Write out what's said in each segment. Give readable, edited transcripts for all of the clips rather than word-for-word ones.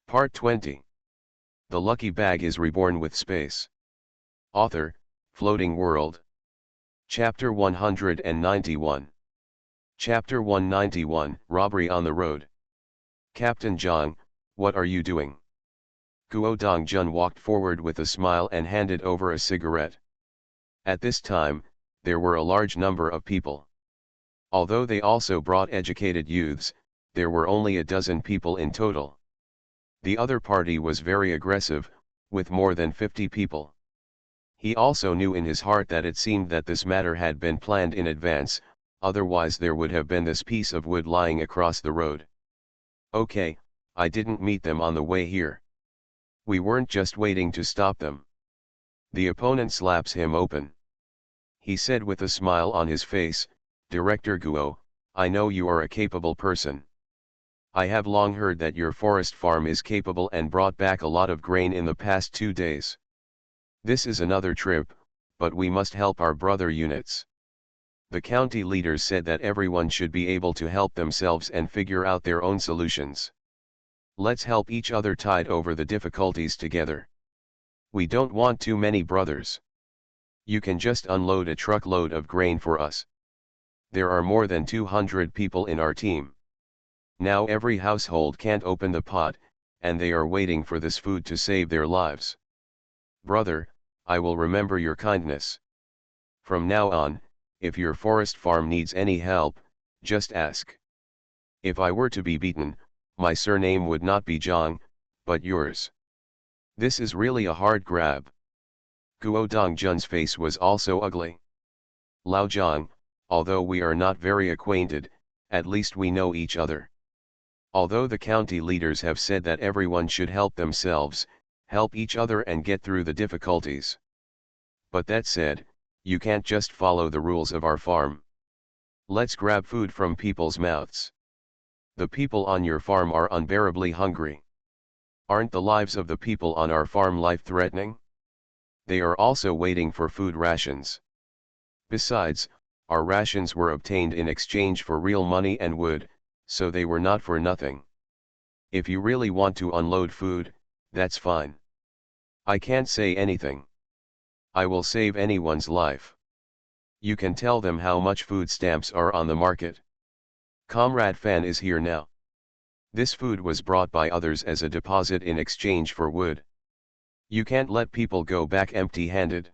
Part 20. The Lucky Bag is Reborn with Space. Author, Floating World. Chapter 191. Chapter 191, Robbery on the Road. Captain Zhang, what are you doing? Guo Dongjun walked forward with a smile and handed over a cigarette. At this time, there were a large number of people. Although they also brought educated youths, there were only a dozen people in total. The other party was very aggressive, with more than 50 people. He also knew in his heart that it seemed that this matter had been planned in advance, otherwise there would have been this piece of wood lying across the road. Okay, I didn't meet them on the way here. We weren't just waiting to stop them. The opponent slaps him open. He said with a smile on his face, Director Guo, I know you are a capable person. I have long heard that your forest farm is capable and brought back a lot of grain in the past 2 days. This is another trip, but we must help our brother units. The county leaders said that everyone should be able to help themselves and figure out their own solutions. Let's help each other tide over the difficulties together. We don't want too many brothers. You can just unload a truckload of grain for us. There are more than 200 people in our team. Now every household can't open the pot, and they are waiting for this food to save their lives. Brother, I will remember your kindness. From now on, if your forest farm needs any help, just ask. If I were to be beaten, my surname would not be Zhang, but yours. This is really a hard grab. Guo Dongjun's face was also ugly. Lao Zhang, although we are not very acquainted, at least we know each other. Although the county leaders have said that everyone should help themselves, help each other and get through the difficulties. But that said, you can't just follow the rules of our farm. Let's grab food from people's mouths. The people on your farm are unbearably hungry. Aren't the lives of the people on our farm life-threatening? They are also waiting for food rations. Besides, our rations were obtained in exchange for real money and wood, so they were not for nothing. If you really want to unload food, that's fine. I can't say anything. I will save anyone's life. You can tell them how much food stamps are on the market. Comrade Fan is here now. This food was brought by others as a deposit in exchange for wood. You can't let people go back empty-handed.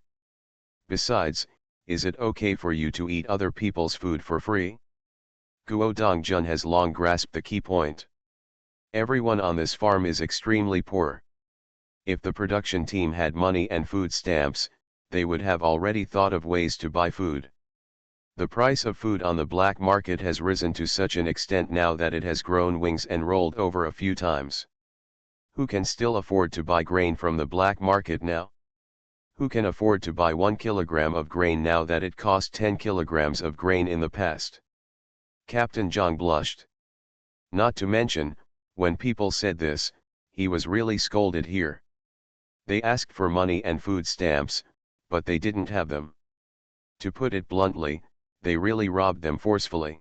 Besides, is it okay for you to eat other people's food for free? Guo Dongjun has long grasped the key point. Everyone on this farm is extremely poor. If the production team had money and food stamps, they would have already thought of ways to buy food. The price of food on the black market has risen to such an extent now that it has grown wings and rolled over a few times. Who can still afford to buy grain from the black market now? Who can afford to buy 1 kilogram of grain now that it cost 10 kilograms of grain in the past? Captain Zhang blushed. Not to mention, when people said this, he was really scolded here. They asked for money and food stamps, but they didn't have them. To put it bluntly, they really robbed them forcefully.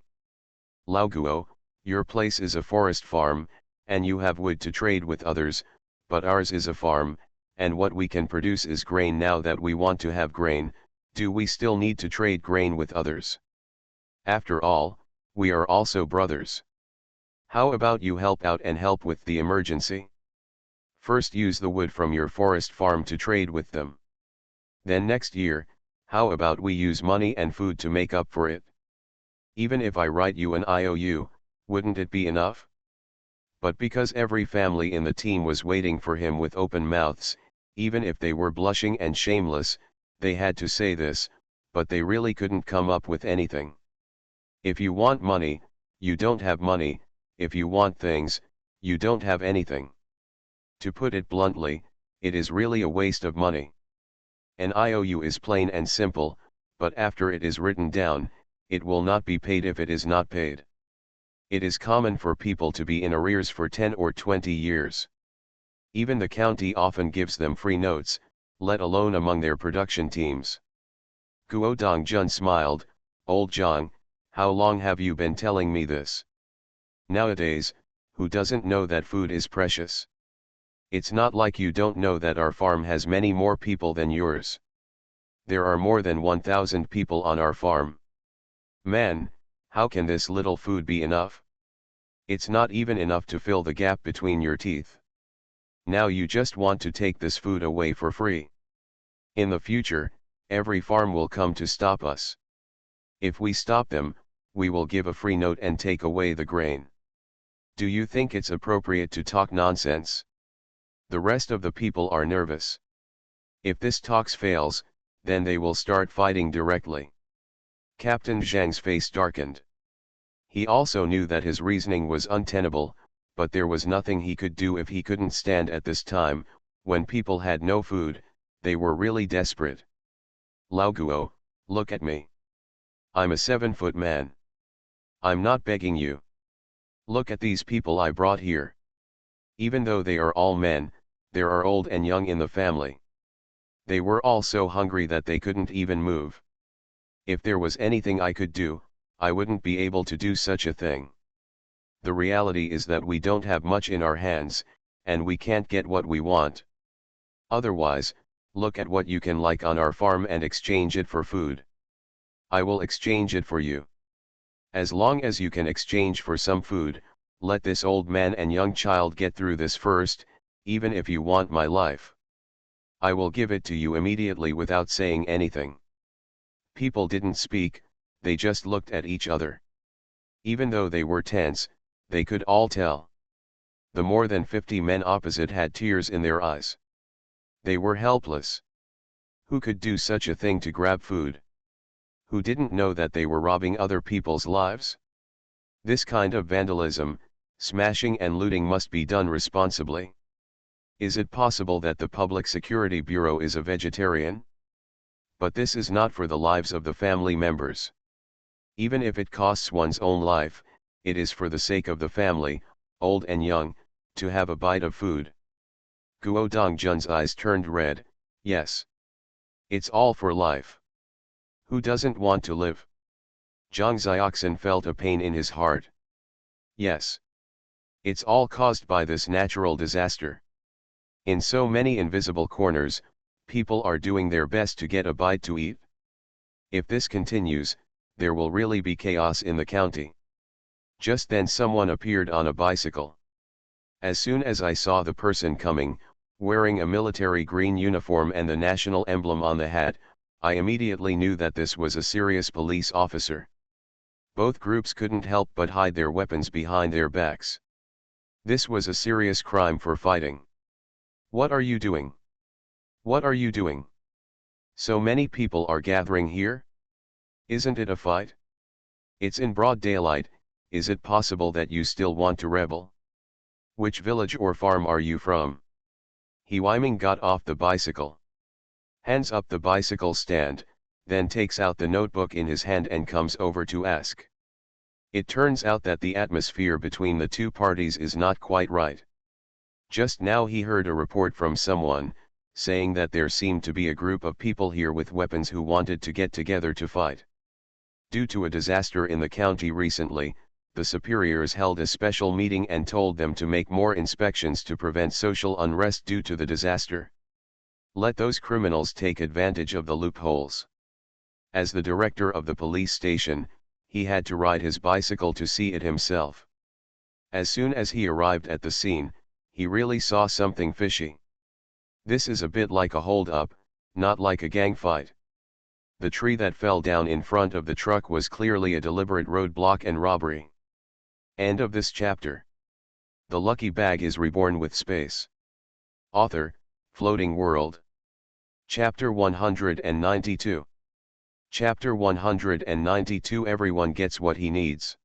Lao Guo, your place is a forest farm, and you have wood to trade with others, but ours is a farm, and what we can produce is grain. Now that we want to have grain, do we still need to trade grain with others? After all, we are also brothers. How about you help out and help with the emergency? First use the wood from your forest farm to trade with them. Then next year, how about we use money and food to make up for it? Even if I write you an IOU, wouldn't it be enough? But because every family in the team was waiting for him with open mouths, even if they were blushing and shameless, they had to say this, but they really couldn't come up with anything. If you want money, you don't have money. If you want things, you don't have anything. To put it bluntly, it is really a waste of money. An IOU is plain and simple, but after it is written down, it will not be paid if it is not paid. It is common for people to be in arrears for 10 or 20 years. Even the county often gives them free notes, let alone among their production teams. Guo Dongjun smiled, Old Zhang, how long have you been telling me this? Nowadays, who doesn't know that food is precious? It's not like you don't know that our farm has many more people than yours. There are more than 1,000 people on our farm. Man, how can this little food be enough? It's not even enough to fill the gap between your teeth. Now you just want to take this food away for free. In the future, every farm will come to stop us. If we stop them, we will give a free note and take away the grain. Do you think it's appropriate to talk nonsense? The rest of the people are nervous. If this talks fails, then they will start fighting directly. Captain Zhang's face darkened. He also knew that his reasoning was untenable, but there was nothing he could do if he couldn't stand at this time, when people had no food. They were really desperate. Lao Guo, look at me. I'm a 7-foot man. I'm not begging you. Look at these people I brought here. Even though they are all men, there are old and young in the family. They were all so hungry that they couldn't even move. If there was anything I could do, I wouldn't be able to do such a thing. The reality is that we don't have much in our hands, and we can't get what we want. Otherwise, look at what you can like on our farm and exchange it for food. I will exchange it for you. As long as you can exchange for some food, let this old man and young child get through this first, even if you want my life. I will give it to you immediately without saying anything. People didn't speak, they just looked at each other. Even though they were tense, they could all tell. The more than 50 men opposite had tears in their eyes. They were helpless. Who could do such a thing to grab food? Who didn't know that they were robbing other people's lives? This kind of vandalism, smashing and looting must be done responsibly. Is it possible that the Public Security Bureau is a vegetarian? But this is not for the lives of the family members. Even if it costs one's own life, it is for the sake of the family, old and young, to have a bite of food. Guo Dongjun's eyes turned red. Yes. It's all for life. Who doesn't want to live? Zhang Xiaoxin felt a pain in his heart. Yes. It's all caused by this natural disaster. In so many invisible corners, people are doing their best to get a bite to eat. If this continues, there will really be chaos in the county. Just then someone appeared on a bicycle. As soon as I saw the person coming, wearing a military green uniform and the national emblem on the hat, I immediately knew that this was a serious police officer. Both groups couldn't help but hide their weapons behind their backs. This was a serious crime for fighting. What are you doing? What are you doing? So many people are gathering here? Isn't it a fight? It's in broad daylight. Is it possible that you still want to rebel? Which village or farm are you from? He Weiming got off the bicycle. Hands up the bicycle stand, then takes out the notebook in his hand and comes over to ask. It turns out that the atmosphere between the two parties is not quite right. Just now he heard a report from someone, saying that there seemed to be a group of people here with weapons who wanted to get together to fight. Due to a disaster in the county recently, the superiors held a special meeting and told them to make more inspections to prevent social unrest due to the disaster. Let those criminals take advantage of the loopholes. As the director of the police station, he had to ride his bicycle to see it himself. As soon as he arrived at the scene, he really saw something fishy. This is a bit like a hold-up, not like a gang fight. The tree that fell down in front of the truck was clearly a deliberate roadblock and robbery. End of this chapter. The lucky bag is reborn with space. Author, Floating World. Chapter 192. Chapter 192. Everyone gets what he needs.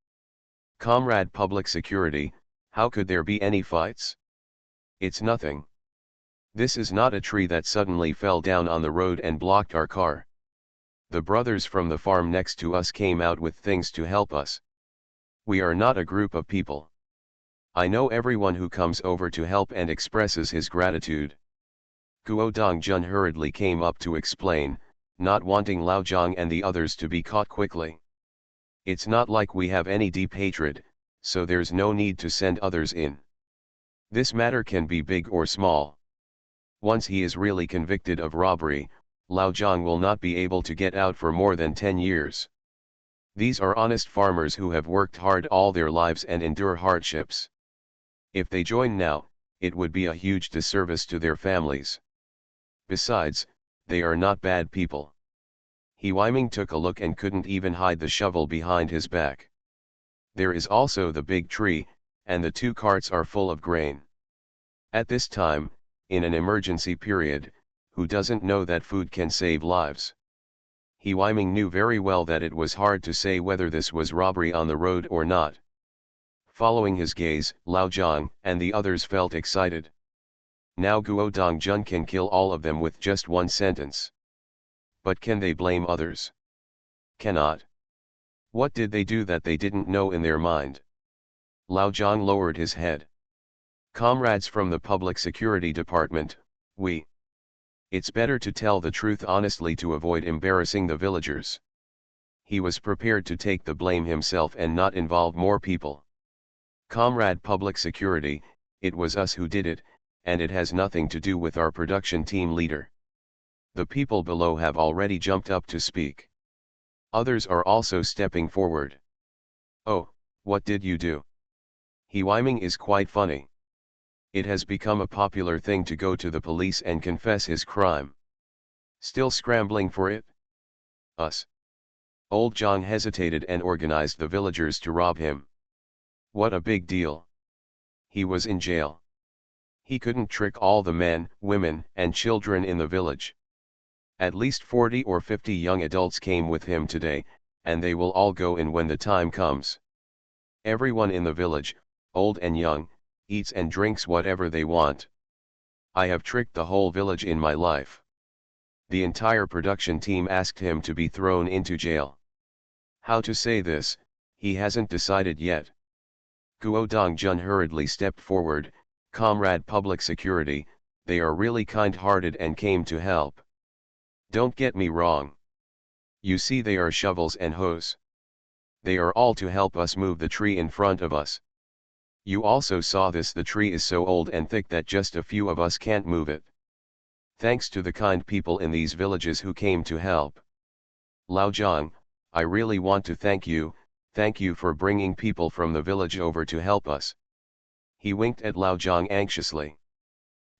Comrade Public Security, how could there be any fights? It's nothing. This is not a tree that suddenly fell down on the road and blocked our car. The brothers from the farm next to us came out with things to help us. We are not a group of people. I know everyone who comes over to help and expresses his gratitude. Guo Dongjun hurriedly came up to explain, not wanting Lao Zhang and the others to be caught quickly. It's not like we have any deep hatred, so there's no need to send others in. This matter can be big or small. Once he is really convicted of robbery, Lao Zhang will not be able to get out for more than 10 years. These are honest farmers who have worked hard all their lives and endure hardships. If they join now, it would be a huge disservice to their families. Besides, they are not bad people. He Weiming took a look and couldn't even hide the shovel behind his back. There is also the big tree, and the 2 carts are full of grain. At this time, in an emergency period, who doesn't know that food can save lives? He Weiming knew very well that it was hard to say whether this was robbery on the road or not. Following his gaze, Lao Zhang and the others felt excited. Now Guo Dongjun can kill all of them with just one sentence. But can they blame others? Cannot. What did they do that they didn't know in their mind? Lao Zhang lowered his head. Comrades from the Public Security Department, it's better to tell the truth honestly to avoid embarrassing the villagers. He was prepared to take the blame himself and not involve more people. Comrade Public Security, it was us who did it, and it has nothing to do with our production team leader. The people below have already jumped up to speak. Others are also stepping forward. Oh, what did you do? He Weiming is quite funny. It has become a popular thing to go to the police and confess his crime. Still scrambling for it? Us. Old Zhang hesitated and organized the villagers to rob him. What a big deal. He was in jail. He couldn't trick all the men, women, and children in the village. At least 40 or 50 young adults came with him today, and they will all go in when the time comes. Everyone in the village, old and young, eats and drinks whatever they want. I have tricked the whole village in my life. The entire production team asked him to be thrown into jail. How to say this, he hasn't decided yet. Guo Dongjun hurriedly stepped forward. Comrade Public Security, they are really kind-hearted and came to help. Don't get me wrong. You see, they are shovels and hoes. They are all to help us move the tree in front of us. You also saw this, the tree is so old and thick that just a few of us can't move it. Thanks to the kind people in these villages who came to help. Lao Zhang, I really want to thank you for bringing people from the village over to help us. He winked at Lao Zhang anxiously.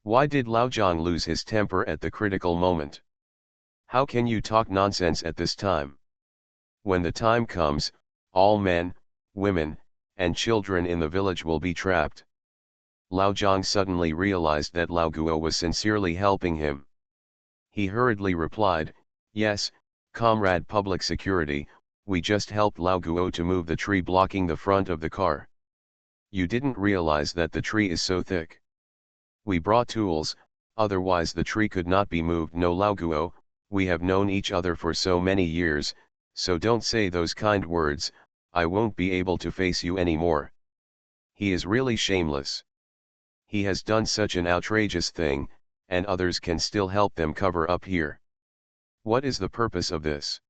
Why did Lao Zhang lose his temper at the critical moment? How can you talk nonsense at this time? When the time comes, all men, women, and children in the village will be trapped. Lao Zhang suddenly realized that Lao Guo was sincerely helping him. He hurriedly replied, yes, Comrade Public Security, we just helped Lao Guo to move the tree blocking the front of the car. You didn't realize that the tree is so thick. We brought tools, otherwise the tree could not be moved. No, Lao Guo, we have known each other for so many years, so don't say those kind words. I won't be able to face you anymore. He is really shameless. He has done such an outrageous thing, and others can still help them cover up here. What is the purpose of this?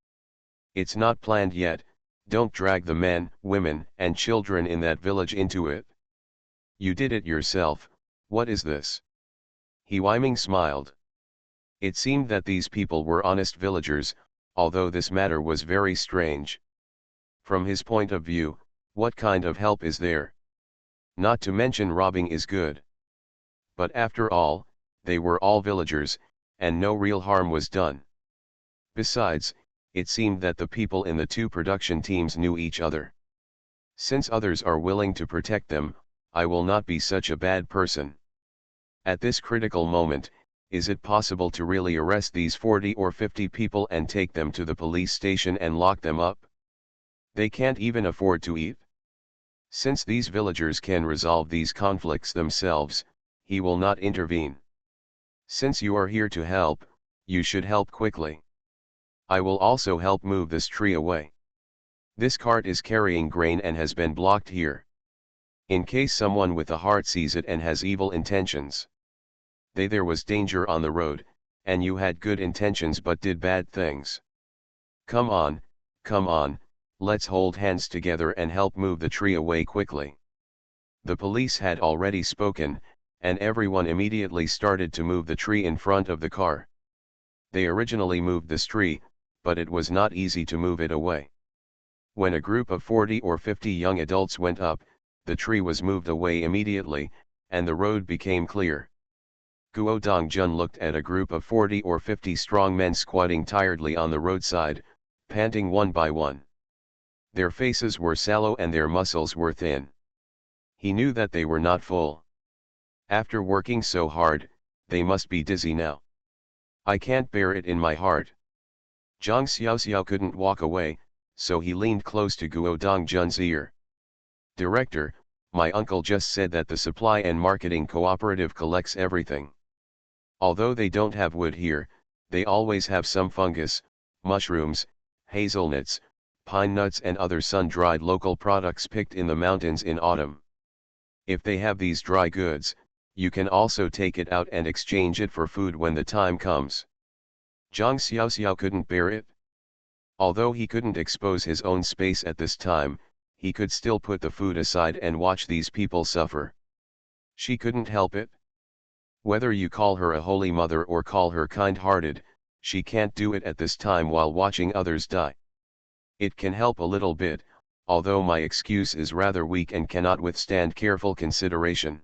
It's not planned yet. Don't drag the men, women, and children in that village into it. You did it yourself. What is this? He Weiming smiled. It seemed that these people were honest villagers, although this matter was very strange. From his point of view, what kind of help is there? Not to mention robbing is good. But after all, they were all villagers, and no real harm was done. Besides, it seemed that the people in the 2 production teams knew each other. Since others are willing to protect them, I will not be such a bad person. At this critical moment, is it possible to really arrest these 40 or 50 people and take them to the police station and lock them up? They can't even afford to eat. Since these villagers can resolve these conflicts themselves, he will not intervene. Since you are here to help, you should help quickly. I will also help move this tree away. This cart is carrying grain and has been blocked here. In case someone with a heart sees it and has evil intentions. There was danger on the road, and you had good intentions but did bad things. Come on, let's hold hands together and help move the tree away quickly. The police had already spoken, and everyone immediately started to move the tree in front of the car. They originally moved this tree, but it was not easy to move it away. When a group of 40 or 50 young adults went up, the tree was moved away immediately, and the road became clear. Guo Dongjun looked at a group of 40 or 50 strong men squatting tiredly on the roadside, panting one by one. Their faces were sallow and their muscles were thin. He knew that they were not full. After working so hard, they must be dizzy now. I can't bear it in my heart. Zhang Xiaoxiao couldn't walk away, so he leaned close to Guo Dongjun's ear. Director, my uncle just said that the supply and marketing cooperative collects everything. Although they don't have wood here, they always have some fungus, mushrooms, hazelnuts, pine nuts and other sun-dried local products picked in the mountains in autumn. If they have these dry goods, you can also take it out and exchange it for food when the time comes. Zhang Xiaoxiao couldn't bear it. Although he couldn't expose his own space at this time, he could still put the food aside and watch these people suffer. She couldn't help it. Whether you call her a holy mother or call her kind-hearted, she can't do it at this time while watching others die. It can help a little bit, although my excuse is rather weak and cannot withstand careful consideration.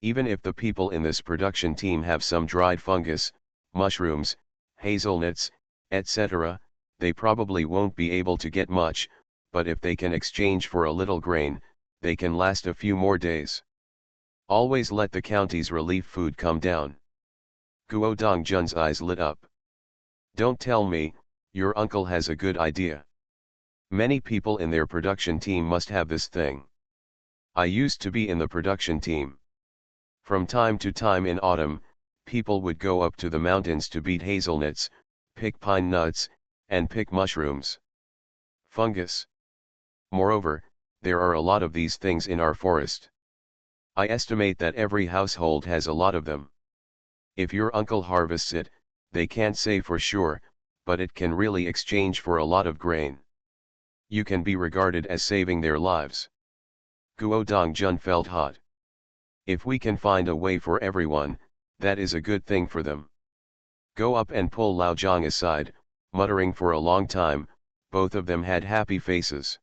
Even if the people in this production team have some dried fungus, mushrooms, hazelnuts, etc., they probably won't be able to get much, but if they can exchange for a little grain, they can last a few more days. Always let the county's relief food come down. Guo Dongjun's eyes lit up. Don't tell me, your uncle has a good idea. Many people in their production team must have this thing. I used to be in the production team. From time to time in autumn, people would go up to the mountains to beat hazelnuts, pick pine nuts, and pick mushrooms. Fungus. Moreover, there are a lot of these things in our forest. I estimate that every household has a lot of them. If your uncle harvests it, they can't say for sure, but it can really exchange for a lot of grain. You can be regarded as saving their lives. Guo Dongjun felt hot. If we can find a way for everyone, that is a good thing for them. Go up and pull Lao Zhang aside, muttering for a long time. Both of them had happy faces.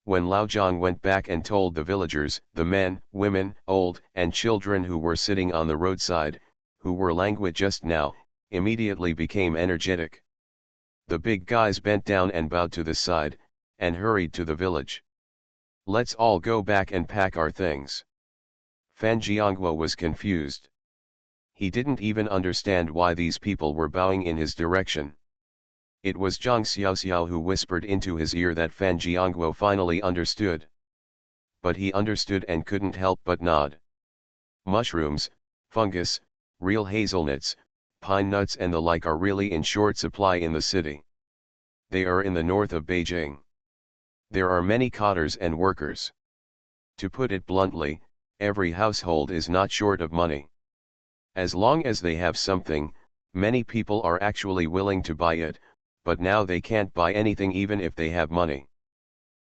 When Lao Zhang went back and told the villagers, the men, women, old, and children who were sitting on the roadside, who were languid just now, immediately became energetic. The big guys bent down and bowed to the side, and hurried to the village. Let's all go back and pack our things. Fan Jiangguo was confused. He didn't even understand why these people were bowing in his direction. It was Zhang Xiaoxiao who whispered into his ear that Fan Jiangguo finally understood. But he understood and couldn't help but nod. Mushrooms, fungus, real hazelnuts, pine nuts and the like are really in short supply in the city. They are in the north of Beijing. There are many cotters and workers. To put it bluntly, every household is not short of money. As long as they have something, many people are actually willing to buy it, but now they can't buy anything even if they have money.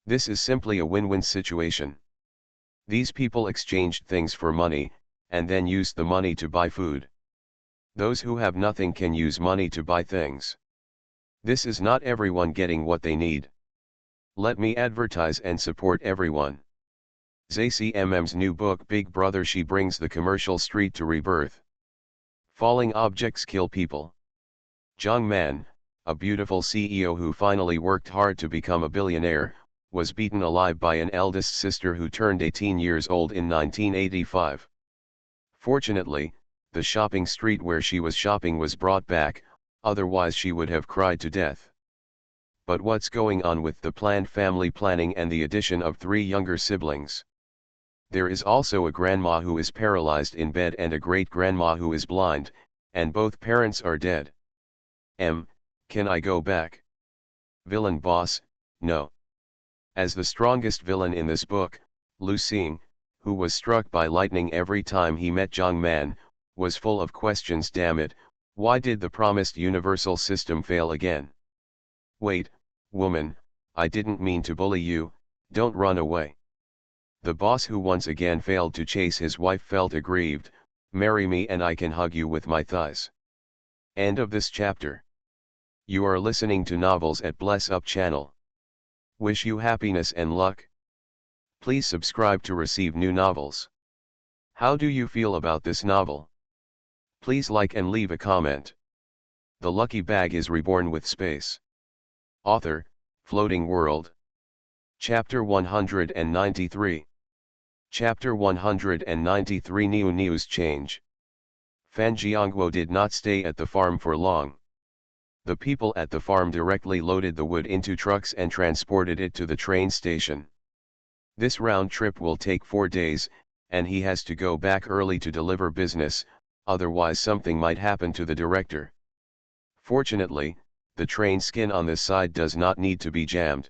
This is simply a win-win situation. These people exchanged things for money, and then used the money to buy food. Those who have nothing can use money to buy things. This is not everyone getting what they need. Let me advertise and support everyone. ZCMM's new book Big Brother, she brings the commercial street to rebirth. Falling objects kill people. Zhang Man, a beautiful CEO who finally worked hard to become a billionaire, was beaten alive by an eldest sister who turned 18 years old in 1985. Fortunately, the shopping street where she was shopping was brought back, otherwise she would have cried to death. But what's going on with the planned family planning and the addition of 3 younger siblings? There is also a grandma who is paralyzed in bed and a great-grandma who is blind, and both parents are dead. Can I go back? Villain boss, no. As the strongest villain in this book, Lu Xing, who was struck by lightning every time he met Zhang Man, was full of questions. Damn it, why did the promised universal system fail again? Wait, woman, I didn't mean to bully you, don't run away. The boss, who once again failed to chase his wife, felt aggrieved. "Marry me and I can hug you with my thighs." End of this chapter. You are listening to Novels at Bless Up channel. Wish you happiness and luck. Please subscribe to receive new novels. How do you feel about this novel? Please like and leave a comment. The Lucky Bag is reborn with space. Author, Floating World. Chapter 193. Chapter 193. News change. Fan Jiangguo did not stay at the farm for long. The people at the farm directly loaded the wood into trucks and transported it to the train station. This round trip will take 4 days, and he has to go back early to deliver business, otherwise something might happen to the director. Fortunately, the train skin on this side does not need to be jammed.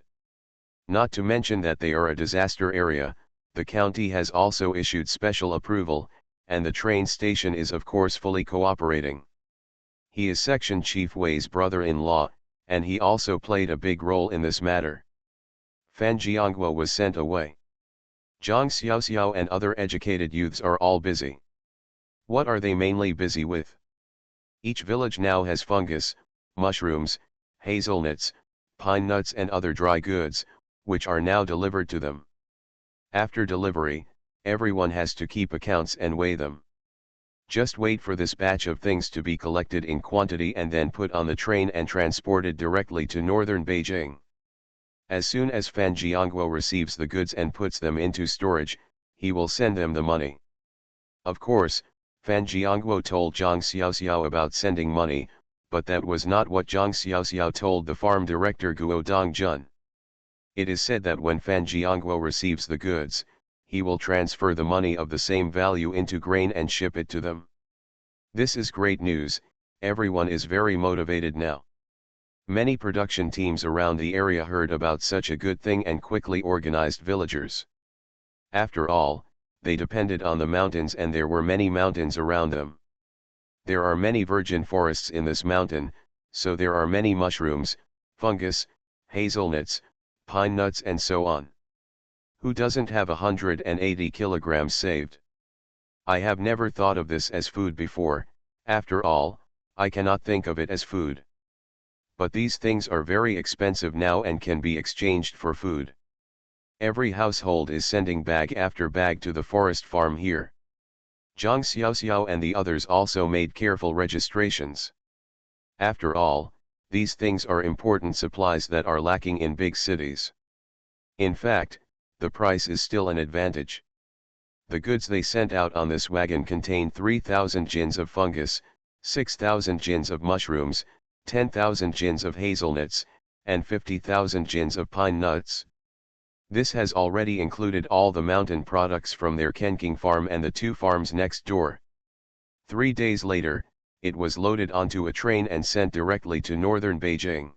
Not to mention that they are a disaster area, the county has also issued special approval, and the train station is of course fully cooperating. He is Section Chief Wei's brother-in-law, and he also played a big role in this matter. Fan Jiangguo was sent away. Zhang Xiaoxiao and other educated youths are all busy. What are they mainly busy with? Each village now has fungus, mushrooms, hazelnuts, pine nuts and other dry goods, which are now delivered to them. After delivery, everyone has to keep accounts and weigh them. Just wait for this batch of things to be collected in quantity and then put on the train and transported directly to northern Beijing. As soon as Fan Jiangguo receives the goods and puts them into storage, he will send them the money. Of course, Fan Jiangguo told Zhang Xiaoxiao about sending money, but that was not what Zhang Xiaoxiao told the farm director Guo Dongjun. It is said that when Fan Jiangguo receives the goods, he will transfer the money of the same value into grain and ship it to them. This is great news. Everyone is very motivated now. Many production teams around the area heard about such a good thing and quickly organized villagers. After all, they depended on the mountains and there were many mountains around them. There are many virgin forests in this mountain, so there are many mushrooms, fungus, hazelnuts, pine nuts and so on. Who doesn't have 180 kilograms saved? I have never thought of this as food before. After all, I cannot think of it as food. But these things are very expensive now and can be exchanged for food. Every household is sending bag after bag to the forest farm here. Zhang Xiaoxiao and the others also made careful registrations. After all, these things are important supplies that are lacking in big cities. In fact, the price is still an advantage. The goods they sent out on this wagon contain 3,000 jins of fungus, 6,000 jins of mushrooms, 10,000 jins of hazelnuts, and 50,000 jins of pine nuts. This has already included all the mountain products from their Kenking farm and the 2 farms next door. 3 days later, it was loaded onto a train and sent directly to northern Beijing.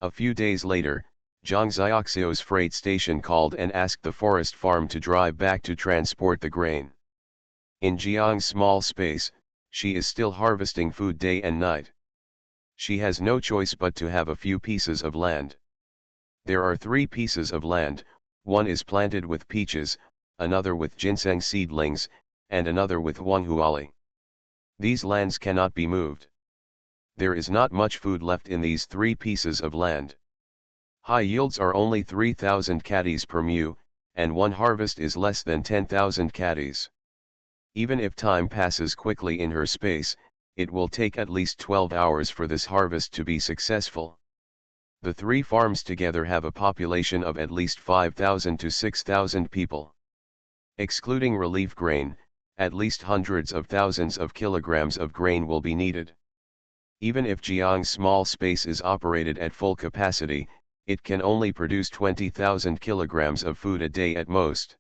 A few days later, Zhang Xiaoxiao's freight station called and asked the forest farm to drive back to transport the grain. In Jiang's small space, she is still harvesting food day and night. She has no choice but to have a few pieces of land. There are 3 pieces of land, one is planted with peaches, another with ginseng seedlings, and another with huanghuali. These lands cannot be moved. There is not much food left in these 3 pieces of land. High yields are only 3,000 caddies per mu, and one harvest is less than 10,000 caddies. Even if time passes quickly in her space, it will take at least 12 hours for this harvest to be successful. The 3 farms together have a population of at least 5,000 to 6,000 people. Excluding relief grain, at least hundreds of thousands of kilograms of grain will be needed. Even if Jiang's small space is operated at full capacity, it can only produce 20,000 kilograms of food a day at most.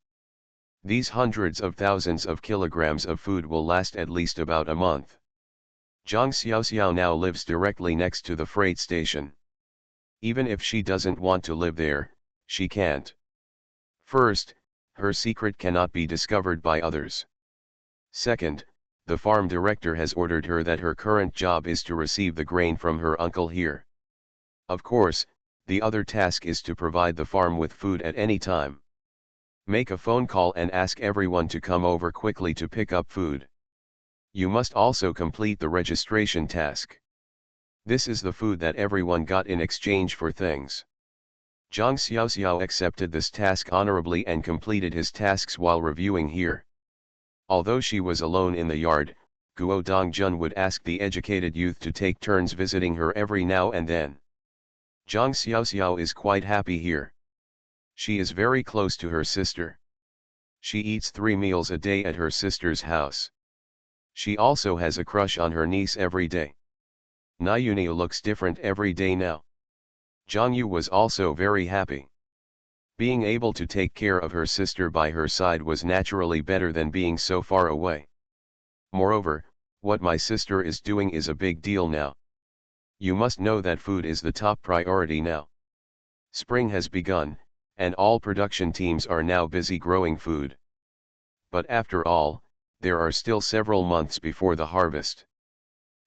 These hundreds of thousands of kilograms of food will last at least about a month. Zhang Xiaoxiao now lives directly next to the freight station. Even if she doesn't want to live there, she can't. First, her secret cannot be discovered by others. Second, the farm director has ordered her that her current job is to receive the grain from her uncle here. Of course, the other task is to provide the farm with food at any time. Make a phone call and ask everyone to come over quickly to pick up food. You must also complete the registration task. This is the food that everyone got in exchange for things. Zhang Xiaoxiao accepted this task honorably and completed his tasks while reviewing here. Although she was alone in the yard, Guo Dongjun would ask the educated youth to take turns visiting her every now and then. Zhang Xiaoxiao is quite happy here. She is very close to her sister. She eats 3 meals a day at her sister's house. She also has a crush on her niece every day. Niuniu looks different every day now. Zhang Yu was also very happy. Being able to take care of her sister by her side was naturally better than being so far away. Moreover, what my sister is doing is a big deal now. You must know that food is the top priority now. Spring has begun, and all production teams are now busy growing food. But after all, there are still several months before the harvest.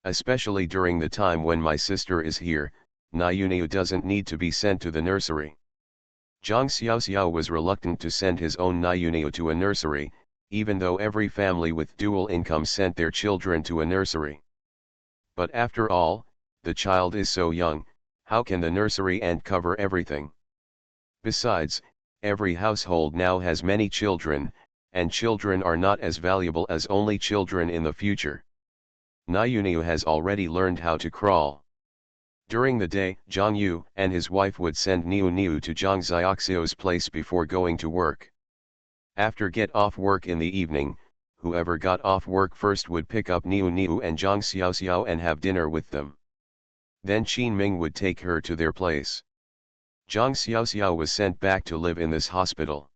Especially during the time when my sister is here, Niuniu doesn't need to be sent to the nursery. Zhang Xiaoxiao was reluctant to send his own Niuniu to a nursery, even though every family with dual income sent their children to a nursery. But after all, the child is so young, how can the nursery and cover everything? Besides, every household now has many children, and children are not as valuable as only children in the future. Niuniu has already learned how to crawl. During the day, Zhang Yu and his wife would send Niuniu to Zhang Xiaoxiao's place before going to work. After get off work in the evening, whoever got off work first would pick up Niuniu and Zhang Xiaoxiao and have dinner with them. Then Qin Ming would take her to their place. Zhang Xiaoxiao was sent back to live in this hospital.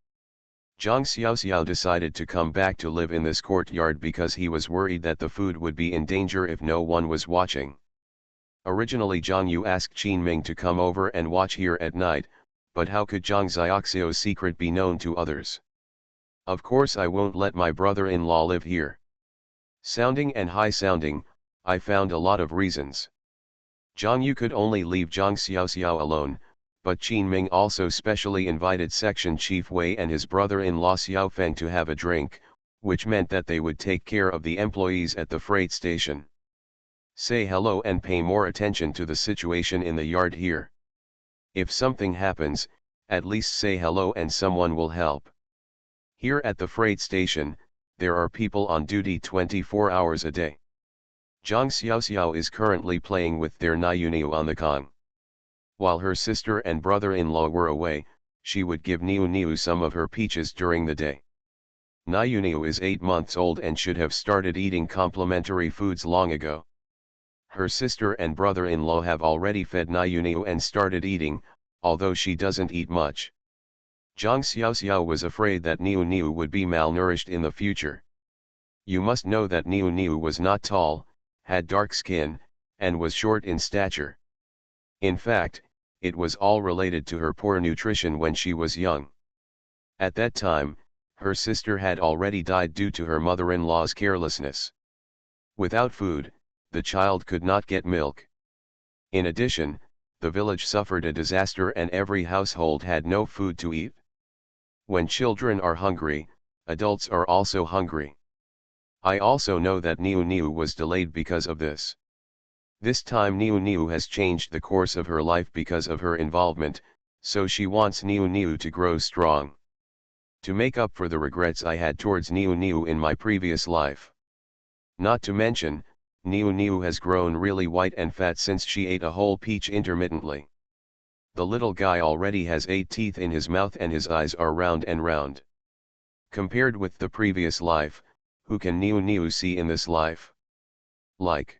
Zhang Xiaoxiao decided to come back to live in this courtyard because he was worried that the food would be in danger if no one was watching. Originally Zhang Yu asked Qin Ming to come over and watch here at night, but how could Zhang Xiaoxiao's secret be known to others? Of course I won't let my brother-in-law live here. Sounding and high sounding, I found a lot of reasons. Zhang Yu could only leave Zhang Xiaoxiao alone, but Qin Ming also specially invited Section Chief Wei and his brother-in-law Xiao Feng to have a drink, which meant that they would take care of the employees at the freight station. Say hello and pay more attention to the situation in the yard here. If something happens, at least say hello and someone will help. Here at the freight station, there are people on duty 24 hours a day. Zhang Xiaoxiao is currently playing with their Niuniu on the Kong. While her sister and brother-in-law were away, she would give Niuniu some of her peaches during the day. Niuniu is 8 months old and should have started eating complementary foods long ago. Her sister and brother-in-law have already fed Niuniu and started eating, although she doesn't eat much. Zhang Xiaoxiao was afraid that Niuniu would be malnourished in the future. You must know that Niuniu was not tall, had dark skin, and was short in stature. In fact, it was all related to her poor nutrition when she was young. At that time, her sister had already died due to her mother-in-law's carelessness. Without food, the child could not get milk. In addition, the village suffered a disaster and every household had no food to eat. When children are hungry, adults are also hungry. I also know that Niuniu was delayed because of this. This time Niuniu has changed the course of her life because of her involvement, so she wants Niuniu to grow strong. To make up for the regrets I had towards Niuniu in my previous life. Not to mention, Niuniu has grown really white and fat since she ate a whole peach intermittently. The little guy already has 8 teeth in his mouth and his eyes are round and round. Compared with the previous life, who can Niuniu see in this life? Like.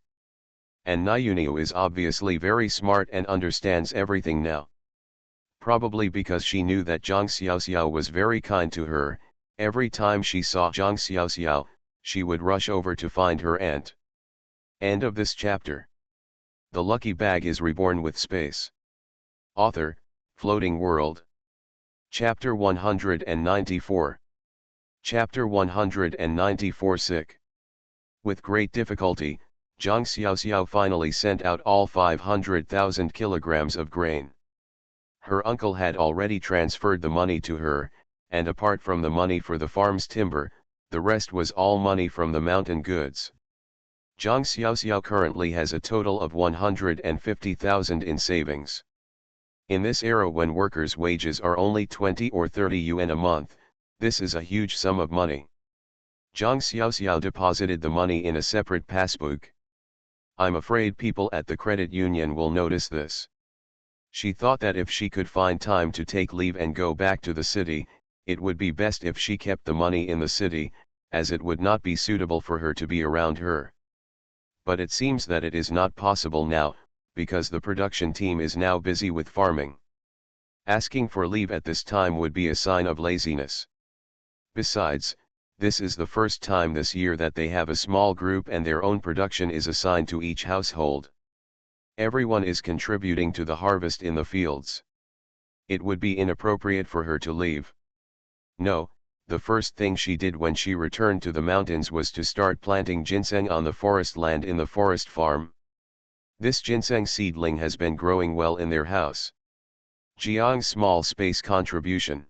And Niuniu is obviously very smart and understands everything now. Probably because she knew that Zhang Xiaoxiao was very kind to her, every time she saw Zhang Xiaoxiao, she would rush over to find her aunt. End of this chapter. The lucky bag is reborn with space. Author, Floating World. Chapter 194. Chapter 194 Sick. With great difficulty, Zhang Xiaoxiao finally sent out all 500,000 kilograms of grain. Her uncle had already transferred the money to her, and apart from the money for the farm's timber, the rest was all money from the mountain goods. Zhang Xiaoxiao currently has a total of 150,000 in savings. In this era when workers' wages are only 20 or 30 yuan a month, this is a huge sum of money. Zhang Xiaoxiao deposited the money in a separate passbook. I'm afraid people at the credit union will notice this. She thought that if she could find time to take leave and go back to the city, it would be best if she kept the money in the city, as it would not be suitable for her to be around her. But it seems that it is not possible now, because the production team is now busy with farming. Asking for leave at this time would be a sign of laziness. Besides, this is the first time this year that they have a small group and their own production is assigned to each household. Everyone is contributing to the harvest in the fields. It would be inappropriate for her to leave. No, the first thing she did when she returned to the mountains was to start planting ginseng on the forest land in the forest farm. This ginseng seedling has been growing well in their house. Jiang's small space contribution.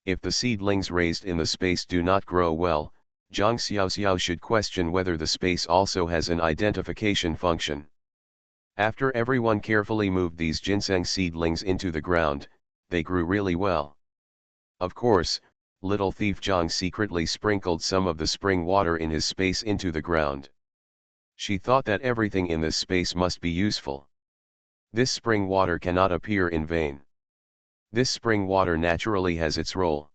If the seedlings raised in the space do not grow well, Zhang Xiaoxiao should question whether the space also has an identification function. After everyone carefully moved these ginseng seedlings into the ground, they grew really well. Of course, little thief Zhang secretly sprinkled some of the spring water in his space into the ground. She thought that everything in this space must be useful. This spring water cannot appear in vain. This spring water naturally has its role.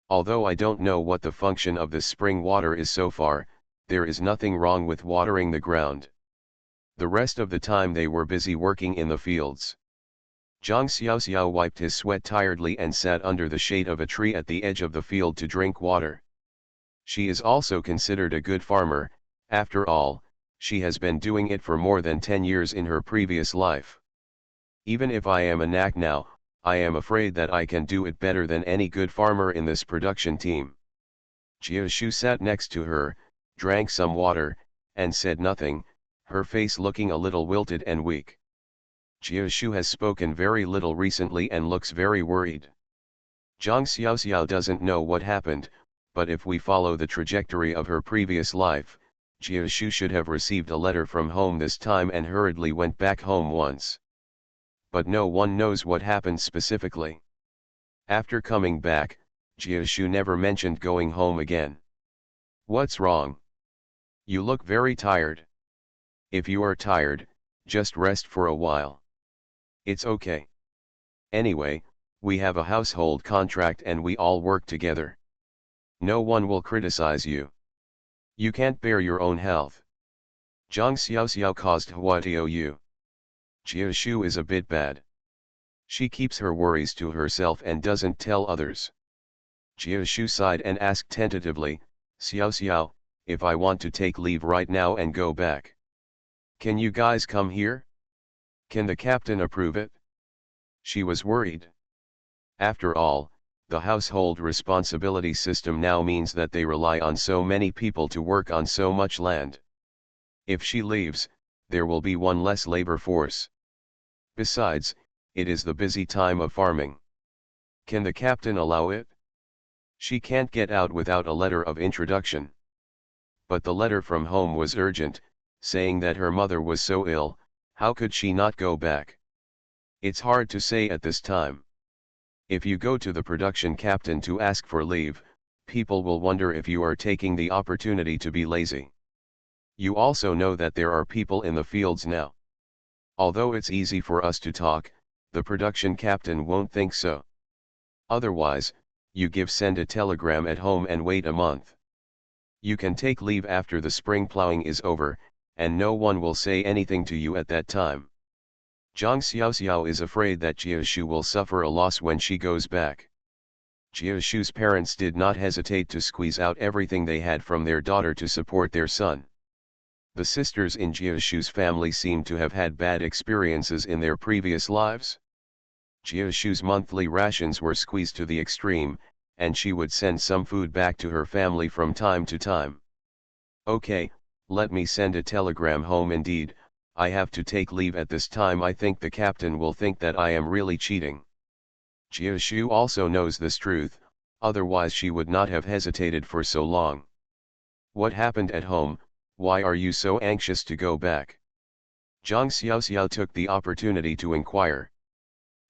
Although I don't know what the function of this spring water is so far, there is nothing wrong with watering the ground. The rest of the time they were busy working in the fields. Zhang Xiaoxiao wiped his sweat tiredly and sat under the shade of a tree at the edge of the field to drink water. She is also considered a good farmer. After all, she has been doing it for more than 10 years in her previous life. Even if I am a knack now, I am afraid that I can do it better than any good farmer in this production team. Jia Shu sat next to her, drank some water, and said nothing, her face looking a little wilted and weak. Jia Shu has spoken very little recently and looks very worried. Zhang Xiaoxiao doesn't know what happened, but if we follow the trajectory of her previous life, Jia Shu should have received a letter from home this time and hurriedly went back home once. But no one knows what happened specifically. After coming back, Jia Shu never mentioned going home again. What's wrong? You look very tired. If you are tired, just rest for a while. It's okay. Anyway, we have a household contract and we all work together. No one will criticize you. You can't bear your own health. Zhang Xiaoxiao caused Huatiou. Jia Shu is a bit bad. She keeps her worries to herself and doesn't tell others. Jia Shu sighed and asked tentatively, Xiaoxiao, if I want to take leave right now and go back. Can you guys come here? Can the captain approve it? She was worried. After all, the household responsibility system now means that they rely on so many people to work on so much land. If she leaves, there will be one less labor force. Besides, it is the busy time of farming. Can the captain allow it? She can't get out without a letter of introduction. But the letter from home was urgent, saying that her mother was so ill. How could she not go back? It's hard to say at this time. If you go to the production captain to ask for leave, people will wonder if you are taking the opportunity to be lazy. You also know that there are people in the fields now. Although it's easy for us to talk, the production captain won't think so. Otherwise, you send a telegram at home and wait a month. You can take leave after the spring plowing is over, and no one will say anything to you at that time. Zhang Xiaoxiao is afraid that Jia Shu will suffer a loss when she goes back. Jia Shu's parents did not hesitate to squeeze out everything they had from their daughter to support their son. The sisters in Jia Shu's family seem to have had bad experiences in their previous lives. Jia Shu's monthly rations were squeezed to the extreme, and she would send some food back to her family from time to time. Okay, let me send a telegram home indeed. I have to take leave at this time. I think the captain will think that I am really cheating. Jia Shu also knows this truth, otherwise she would not have hesitated for so long. What happened at home? Why are you so anxious to go back? Zhang Xiaoxiao took the opportunity to inquire.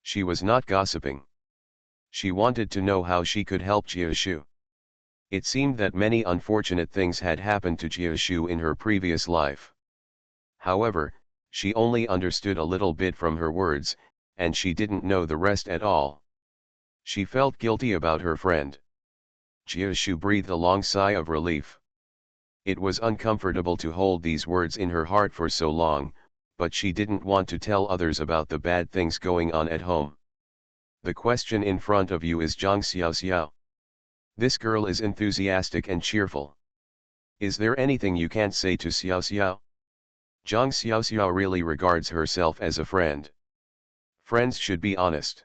She was not gossiping. She wanted to know how she could help Jiashu. It seemed that many unfortunate things had happened to Jiashu in her previous life. However, she only understood a little bit from her words, and she didn't know the rest at all. She felt guilty about her friend. Jiashu breathed a long sigh of relief. It was uncomfortable to hold these words in her heart for so long, but she didn't want to tell others about the bad things going on at home. The question in front of you is Zhang Xiaoxiao. This girl is enthusiastic and cheerful. Is there anything you can't say to Xiaoxiao? Zhang Xiaoxiao really regards herself as a friend. Friends should be honest.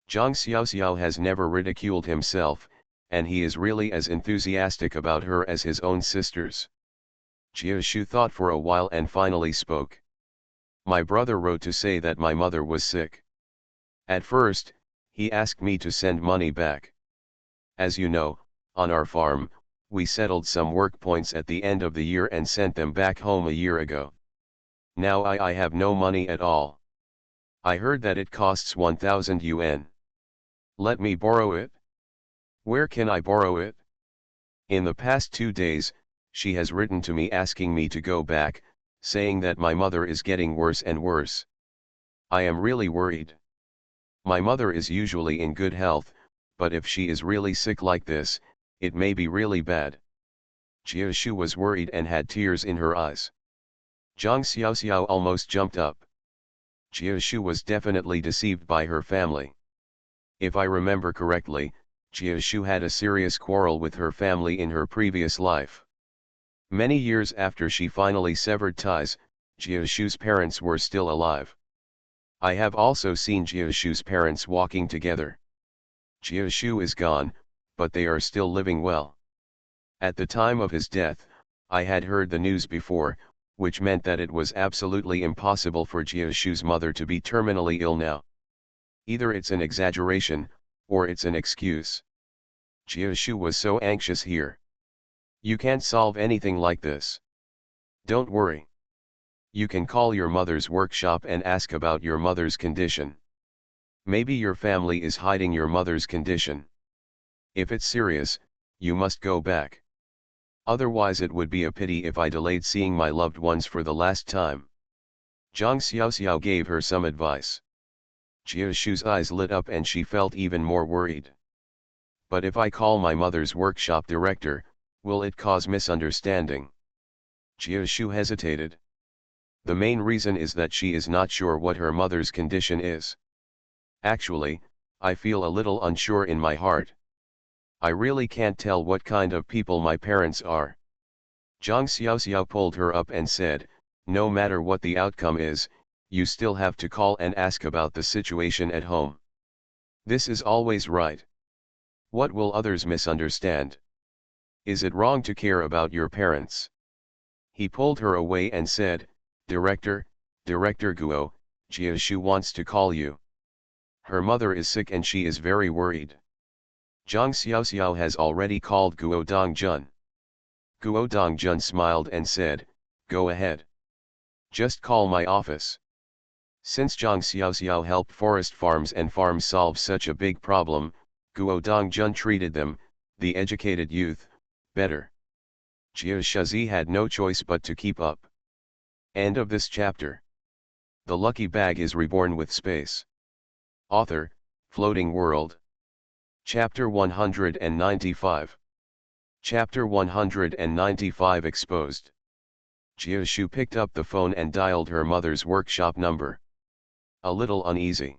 Zhang Xiaoxiao has never ridiculed himself, and he is really as enthusiastic about her as his own sisters. Jiashu thought for a while and finally spoke. My brother wrote to say that my mother was sick. At first, he asked me to send money back. As you know, on our farm, we settled some work points at the end of the year and sent them back home a year ago. Now I have no money at all. I heard that it costs 1,000 yuan. Let me borrow it? Where can I borrow it? In the past 2 days, she has written to me asking me to go back, saying that my mother is getting worse and worse. I am really worried. My mother is usually in good health, but if she is really sick like this, it may be really bad. Jiashu was worried and had tears in her eyes. Zhang Xiaoxiao almost jumped up. Jiashu was definitely deceived by her family. If I remember correctly, Jiashu had a serious quarrel with her family in her previous life. Many years after she finally severed ties, Jiashu's parents were still alive. I have also seen Jiashu's parents walking together. Jiashu is gone, but they are still living well. At the time of his death, I had heard the news before, which meant that it was absolutely impossible for Jiashu's mother to be terminally ill now. Either it's an exaggeration, or it's an excuse. Jiashu was so anxious here. You can't solve anything like this. Don't worry. You can call your mother's workshop and ask about your mother's condition. Maybe your family is hiding your mother's condition. If it's serious, you must go back. Otherwise it would be a pity if I delayed seeing my loved ones for the last time. Zhang Xiaoxiao gave her some advice. Jiashu's eyes lit up and she felt even more worried. But if I call my mother's workshop director, will it cause misunderstanding? Jiashu hesitated. The main reason is that she is not sure what her mother's condition is. Actually, I feel a little unsure in my heart. I really can't tell what kind of people my parents are. Zhang Xiaoxiao pulled her up and said, no matter what the outcome is, you still have to call and ask about the situation at home. This is always right. What will others misunderstand? Is it wrong to care about your parents? He pulled her away and said, Director Guo, Jiashu wants to call you. Her mother is sick and she is very worried. Zhang Xiaoxiao has already called Guo Dongjun. Guo Dongjun smiled and said, go ahead. Just call my office. Since Zhang Xiaoxiao helped forest farms and farms solve such a big problem, Guo Dongjun treated them, the educated youth, better. Jia Shazi had no choice but to keep up. End of this chapter. The lucky bag is reborn with space. Author, Floating World. Chapter 195. Chapter 195 Exposed. Jiashu picked up the phone and dialed her mother's workshop number. A little uneasy.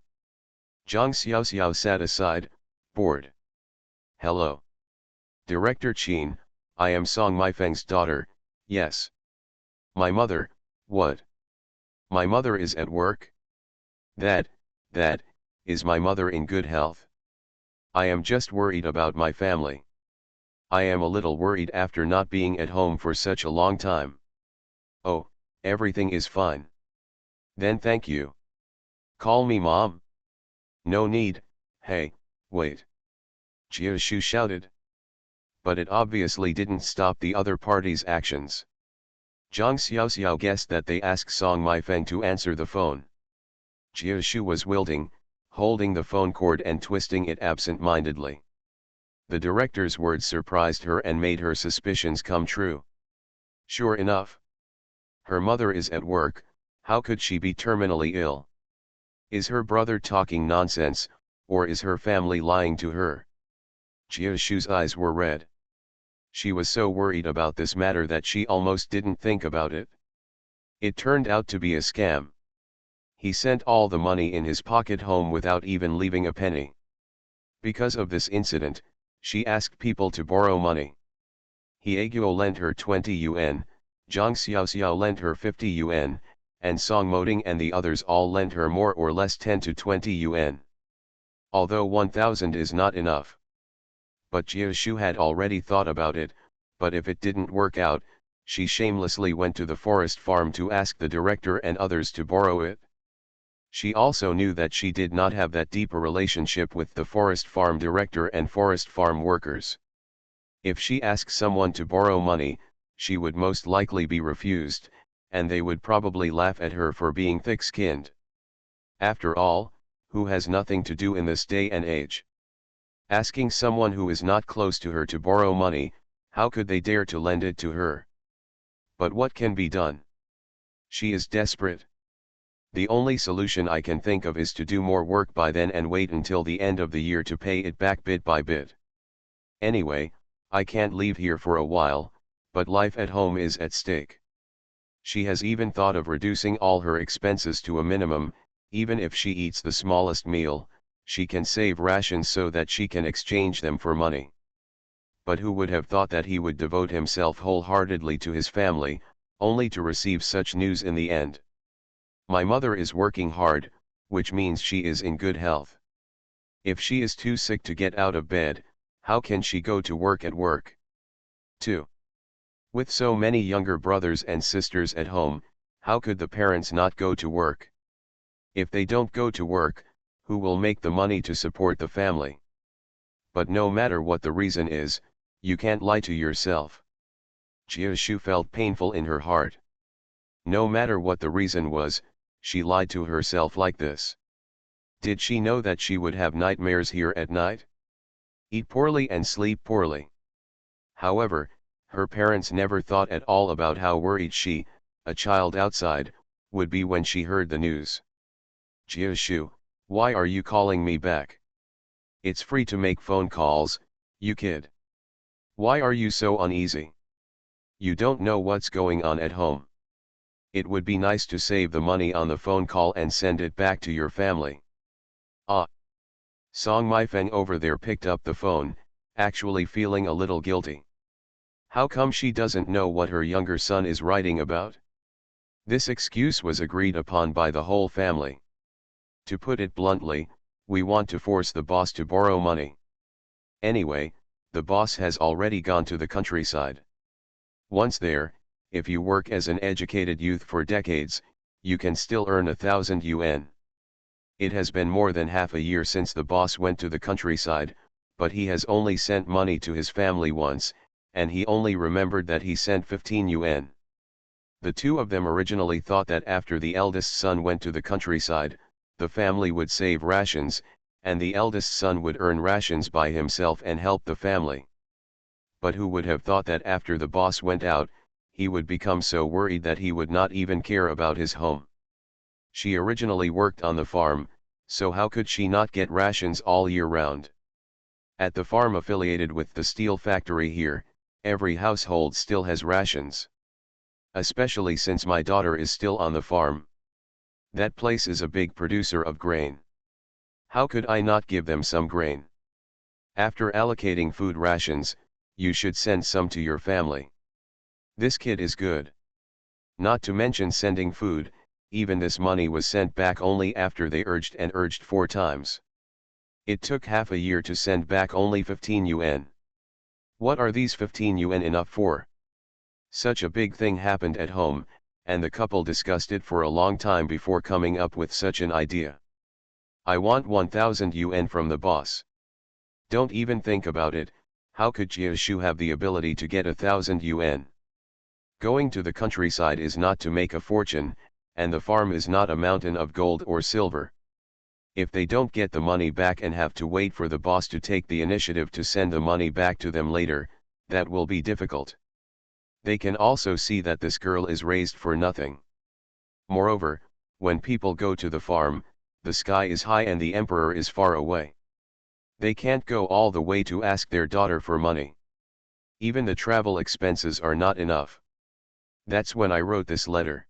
Zhang Xiaoxiao sat aside, bored. Hello. Director Qin, I am Song Meifeng's daughter, yes. My mother, what? My mother is at work? That, is my mother in good health? I am just worried about my family. I am a little worried after not being at home for such a long time. Oh, everything is fine. Then thank you. Call me mom. No need, hey, wait. Jiashu shouted. But it obviously didn't stop the other party's actions. Zhang Xiaoxiao guessed that they asked Song Maifeng to answer the phone. Jiashu was wilting, holding the phone cord and twisting it absent-mindedly. The director's words surprised her and made her suspicions come true. Sure enough. Her mother is at work, how could she be terminally ill? Is her brother talking nonsense, or is her family lying to her? Jiashu's eyes were red. She was so worried about this matter that she almost didn't think about it. It turned out to be a scam. He sent all the money in his pocket home without even leaving a penny. Because of this incident, she asked people to borrow money. Hieguo lent her 20 yuan, Zhang Xiaoxiao lent her 50 yuan, and Song Moding and the others all lent her more or less 10 to 20 yuan. Although 1,000 is not enough. But Jiashu had already thought about it, but if it didn't work out, she shamelessly went to the forest farm to ask the director and others to borrow it. She also knew that she did not have that deep a relationship with the forest farm director and forest farm workers. If she asked someone to borrow money, she would most likely be refused, and they would probably laugh at her for being thick-skinned. After all, who has nothing to do in this day and age? Asking someone who is not close to her to borrow money, how could they dare to lend it to her? But what can be done? She is desperate. The only solution I can think of is to do more work by then and wait until the end of the year to pay it back bit by bit. Anyway, I can't leave here for a while, but life at home is at stake. She has even thought of reducing all her expenses to a minimum. Even if she eats the smallest meal, she can save rations so that she can exchange them for money. But who would have thought that he would devote himself wholeheartedly to his family, only to receive such news in the end? My mother is working hard, which means she is in good health. If she is too sick to get out of bed, how can she go to work at work? 2. With so many younger brothers and sisters at home, how could the parents not go to work? If they don't go to work, who will make the money to support the family? But no matter what the reason is, you can't lie to yourself. Jiashu felt painful in her heart. No matter what the reason was, she lied to herself like this. Did she know that she would have nightmares here at night? Eat poorly and sleep poorly. However, her parents never thought at all about how worried she, a child outside, would be when she heard the news. Jiashu, why are you calling me back? It's free to make phone calls, you kid. Why are you so uneasy? You don't know what's going on at home. It would be nice to save the money on the phone call and send it back to your family. Ah. Song Maifeng over there picked up the phone, actually feeling a little guilty. How come she doesn't know what her younger son is writing about? This excuse was agreed upon by the whole family. To put it bluntly, we want to force the boss to borrow money. Anyway, the boss has already gone to the countryside. Once there, if you work as an educated youth for decades, you can still earn 1,000 yuan. It has been more than half a year since the boss went to the countryside, but he has only sent money to his family once, and he only remembered that he sent 15 yuan. The two of them originally thought that after the eldest son went to the countryside, the family would save rations, and the eldest son would earn rations by himself and help the family. But who would have thought that after the boss went out, he would become so worried that he would not even care about his home. She originally worked on the farm, so how could she not get rations all year round? At the farm affiliated with the steel factory here, every household still has rations. Especially since my daughter is still on the farm. That place is a big producer of grain. How could I not give them some grain? After allocating food rations, you should send some to your family. This kid is good. Not to mention sending food, even this money was sent back only after they urged and urged 4 times. It took half a year to send back only 15 yuan. What are these 15 yuan enough for? Such a big thing happened at home, and the couple discussed it for a long time before coming up with such an idea. I want 1,000 yuan from the boss. Don't even think about it. How could Jiashu have the ability to get 1,000 yuan? Going to the countryside is not to make a fortune, and the farm is not a mountain of gold or silver. If they don't get the money back and have to wait for the boss to take the initiative to send the money back to them later, that will be difficult. They can also see that this girl is raised for nothing. Moreover, when people go to the farm, the sky is high and the emperor is far away. They can't go all the way to ask their daughter for money. Even the travel expenses are not enough. That's when I wrote this letter.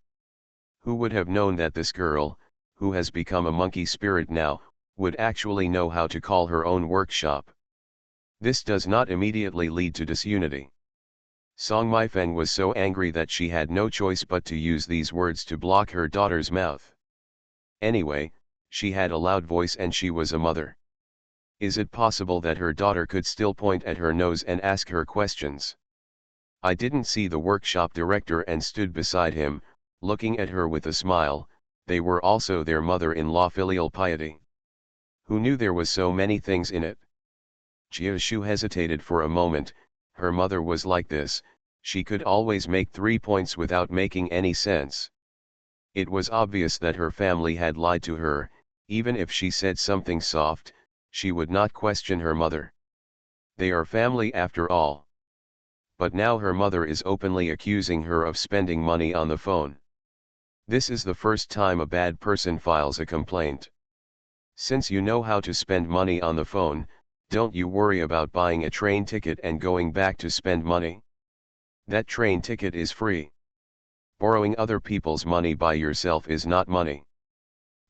Who would have known that this girl, who has become a monkey spirit now, would actually know how to call her own workshop? This does not immediately lead to disunity. Song Maifeng was so angry that she had no choice but to use these words to block her daughter's mouth. Anyway, she had a loud voice and she was a mother. Is it possible that her daughter could still point at her nose and ask her questions? I didn't see the workshop director and stood beside him, looking at her with a smile. They were also their mother-in-law filial piety. Who knew there was so many things in it? Jiashu hesitated for a moment. Her mother was like this, she could always make 3 points without making any sense. It was obvious that her family had lied to her. Even if she said something soft, she would not question her mother. They are family after all. But now her mother is openly accusing her of spending money on the phone. This is the first time a bad person files a complaint. Since you know how to spend money on the phone, don't you worry about buying a train ticket and going back to spend money? That train ticket is free. Borrowing other people's money by yourself is not money.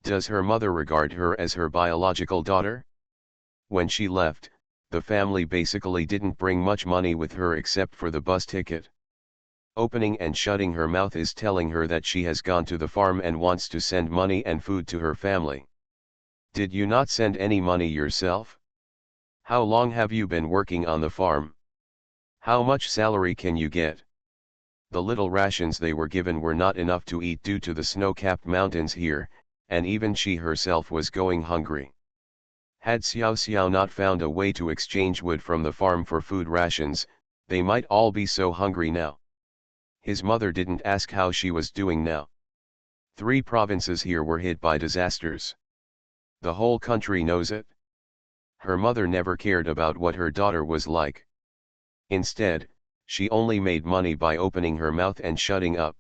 Does her mother regard her as her biological daughter? When she left, the family basically didn't bring much money with her except for the bus ticket. Opening and shutting her mouth is telling her that she has gone to the farm and wants to send money and food to her family. Did you not send any money yourself? How long have you been working on the farm? How much salary can you get? The little rations they were given were not enough to eat due to the snow-capped mountains here, and even she herself was going hungry. Had Xiao Xiao not found a way to exchange wood from the farm for food rations, they might all be so hungry now. His mother didn't ask how she was doing now. 3 provinces here were hit by disasters. The whole country knows it. Her mother never cared about what her daughter was like. Instead, she only made money by opening her mouth and shutting up.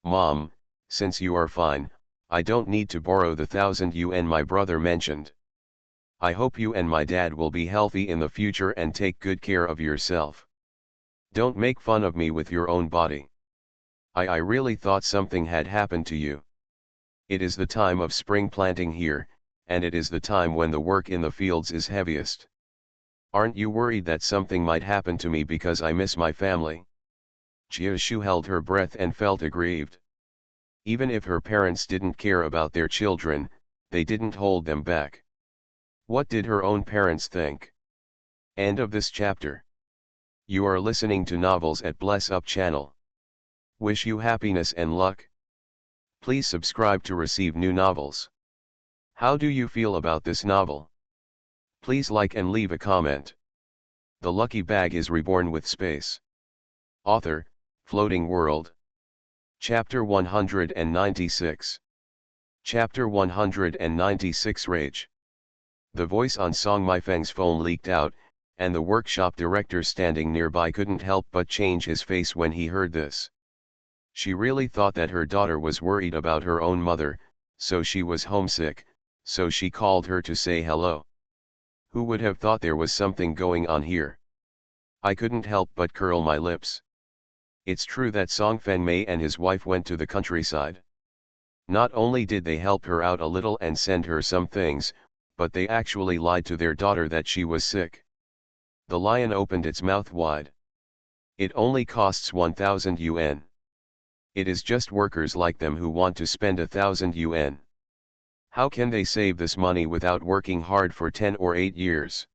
Mom, since you are fine, I don't need to borrow the 1,000 yuan my brother mentioned. I hope you and my dad will be healthy in the future and take good care of yourself. Don't make fun of me with your own body. I really thought something had happened to you. It is the time of spring planting here, and it is the time when the work in the fields is heaviest. Aren't you worried that something might happen to me because I miss my family? Jiashu held her breath and felt aggrieved. Even if her parents didn't care about their children, they didn't hold them back. What did her own parents think? End of this chapter. You are listening to Novels at Bless Up channel. Wish you happiness and luck. Please subscribe to receive new novels. How do you feel about this novel? Please like and leave a comment. The Lucky Bag is Reborn with Space. Author, Floating World. Chapter 196. Chapter 196 Rage. The voice on Song Maifeng's phone leaked out, and the workshop director standing nearby couldn't help but change his face when he heard this. She really thought that her daughter was worried about her own mother, so she was homesick, so she called her to say hello. Who would have thought there was something going on here? I couldn't help but curl my lips. It's true that Song Fengmei and his wife went to the countryside. Not only did they help her out a little and send her some things, but they actually lied to their daughter that she was sick. The lion opened its mouth wide. It only costs 1,000 yuan. It is just workers like them who want to spend 1,000 yuan. How can they save this money without working hard for 10 or 8 years?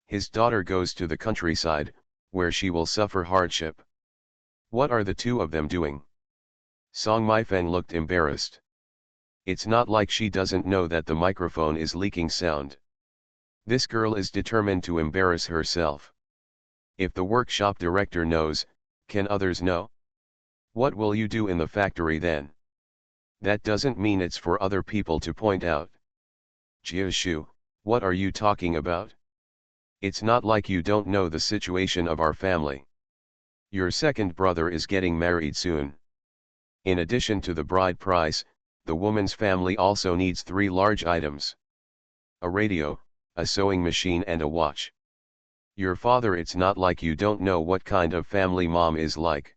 His daughter goes to the countryside, where she will suffer hardship. What are the two of them doing? Song Maifeng looked embarrassed. It's not like she doesn't know that the microphone is leaking sound. This girl is determined to embarrass herself. If the workshop director knows, can others know? What will you do in the factory then? That doesn't mean it's for other people to point out. Jiashu, what are you talking about? It's not like you don't know the situation of our family. Your second brother is getting married soon. In addition to the bride price, the woman's family also needs 3 large items: a radio, a sewing machine and a watch. Your father, it's not like you don't know what kind of family mom is like.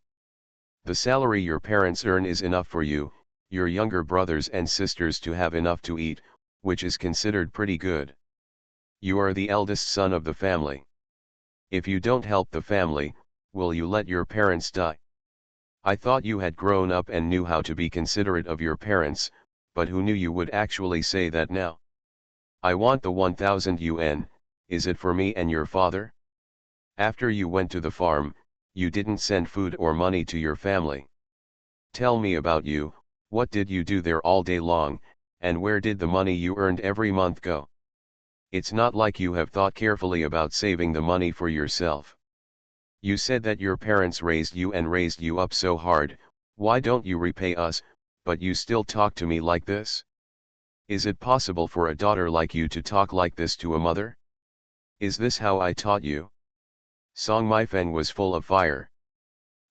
The salary your parents earn is enough for you, your younger brothers and sisters to have enough to eat, which is considered pretty good. You are the eldest son of the family. If you don't help the family, will you let your parents die? I thought you had grown up and knew how to be considerate of your parents, but who knew you would actually say that now? I want the 1000 yuan, is it for me and your father? After you went to the farm, you didn't send food or money to your family. Tell me about you, what did you do there all day long, and where did the money you earned every month go? It's not like you have thought carefully about saving the money for yourself. You said that your parents raised you and raised you up so hard, why don't you repay us, but you still talk to me like this? Is it possible for a daughter like you to talk like this to a mother? Is this how I taught you? Song Maifeng was full of fire.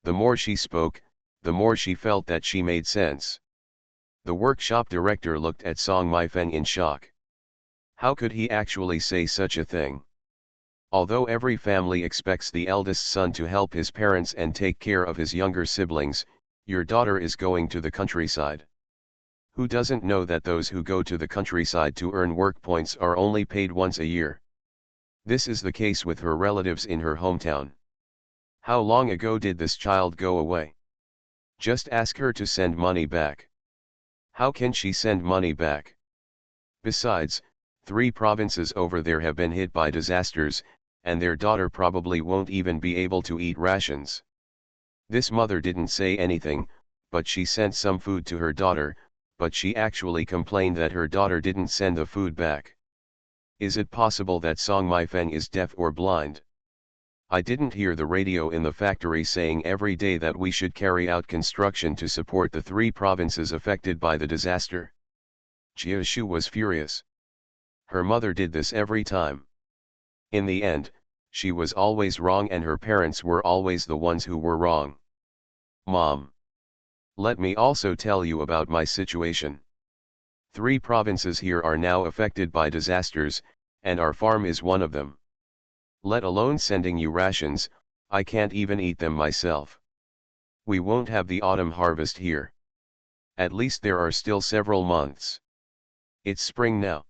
The more she spoke, the more she felt that she made sense. The workshop director looked at Song Maifeng in shock. How could he actually say such a thing? Although every family expects the eldest son to help his parents and take care of his younger siblings, your daughter is going to the countryside. Who doesn't know that those who go to the countryside to earn work points are only paid once a year? This is the case with her relatives in her hometown. How long ago did this child go away? Just ask her to send money back. How can she send money back? Besides, 3 provinces over there have been hit by disasters, and their daughter probably won't even be able to eat rations. This mother didn't say anything, but she sent some food to her daughter, but she actually complained that her daughter didn't send the food back. Is it possible that Song Maifeng is deaf or blind? I didn't hear the radio in the factory saying every day that we should carry out construction to support the 3 provinces affected by the disaster. Jiashu was furious. Her mother did this every time. In the end, she was always wrong and her parents were always the ones who were wrong. Mom. Let me also tell you about my situation. 3 provinces here are now affected by disasters, and our farm is one of them. Let alone sending you rations, I can't even eat them myself. We won't have the autumn harvest here. At least there are still several months. It's spring now.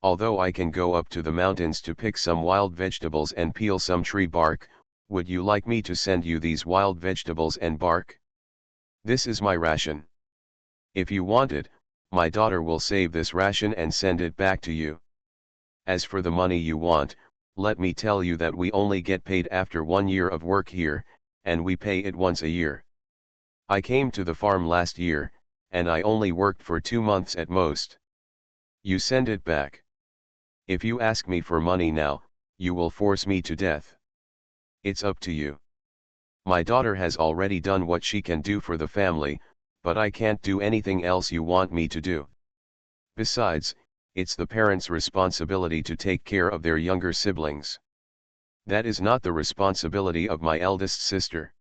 Although I can go up to the mountains to pick some wild vegetables and peel some tree bark, would you like me to send you these wild vegetables and bark? This is my ration. If you want it, my daughter will save this ration and send it back to you. As for the money you want, let me tell you that we only get paid after 1 year of work here, and we pay it once a year. I came to the farm last year, and I only worked for 2 months at most. You send it back. If you ask me for money now, you will force me to death. It's up to you. My daughter has already done what she can do for the family, but I can't do anything else you want me to do. Besides, it's the parents' responsibility to take care of their younger siblings. That is not the responsibility of my eldest sister.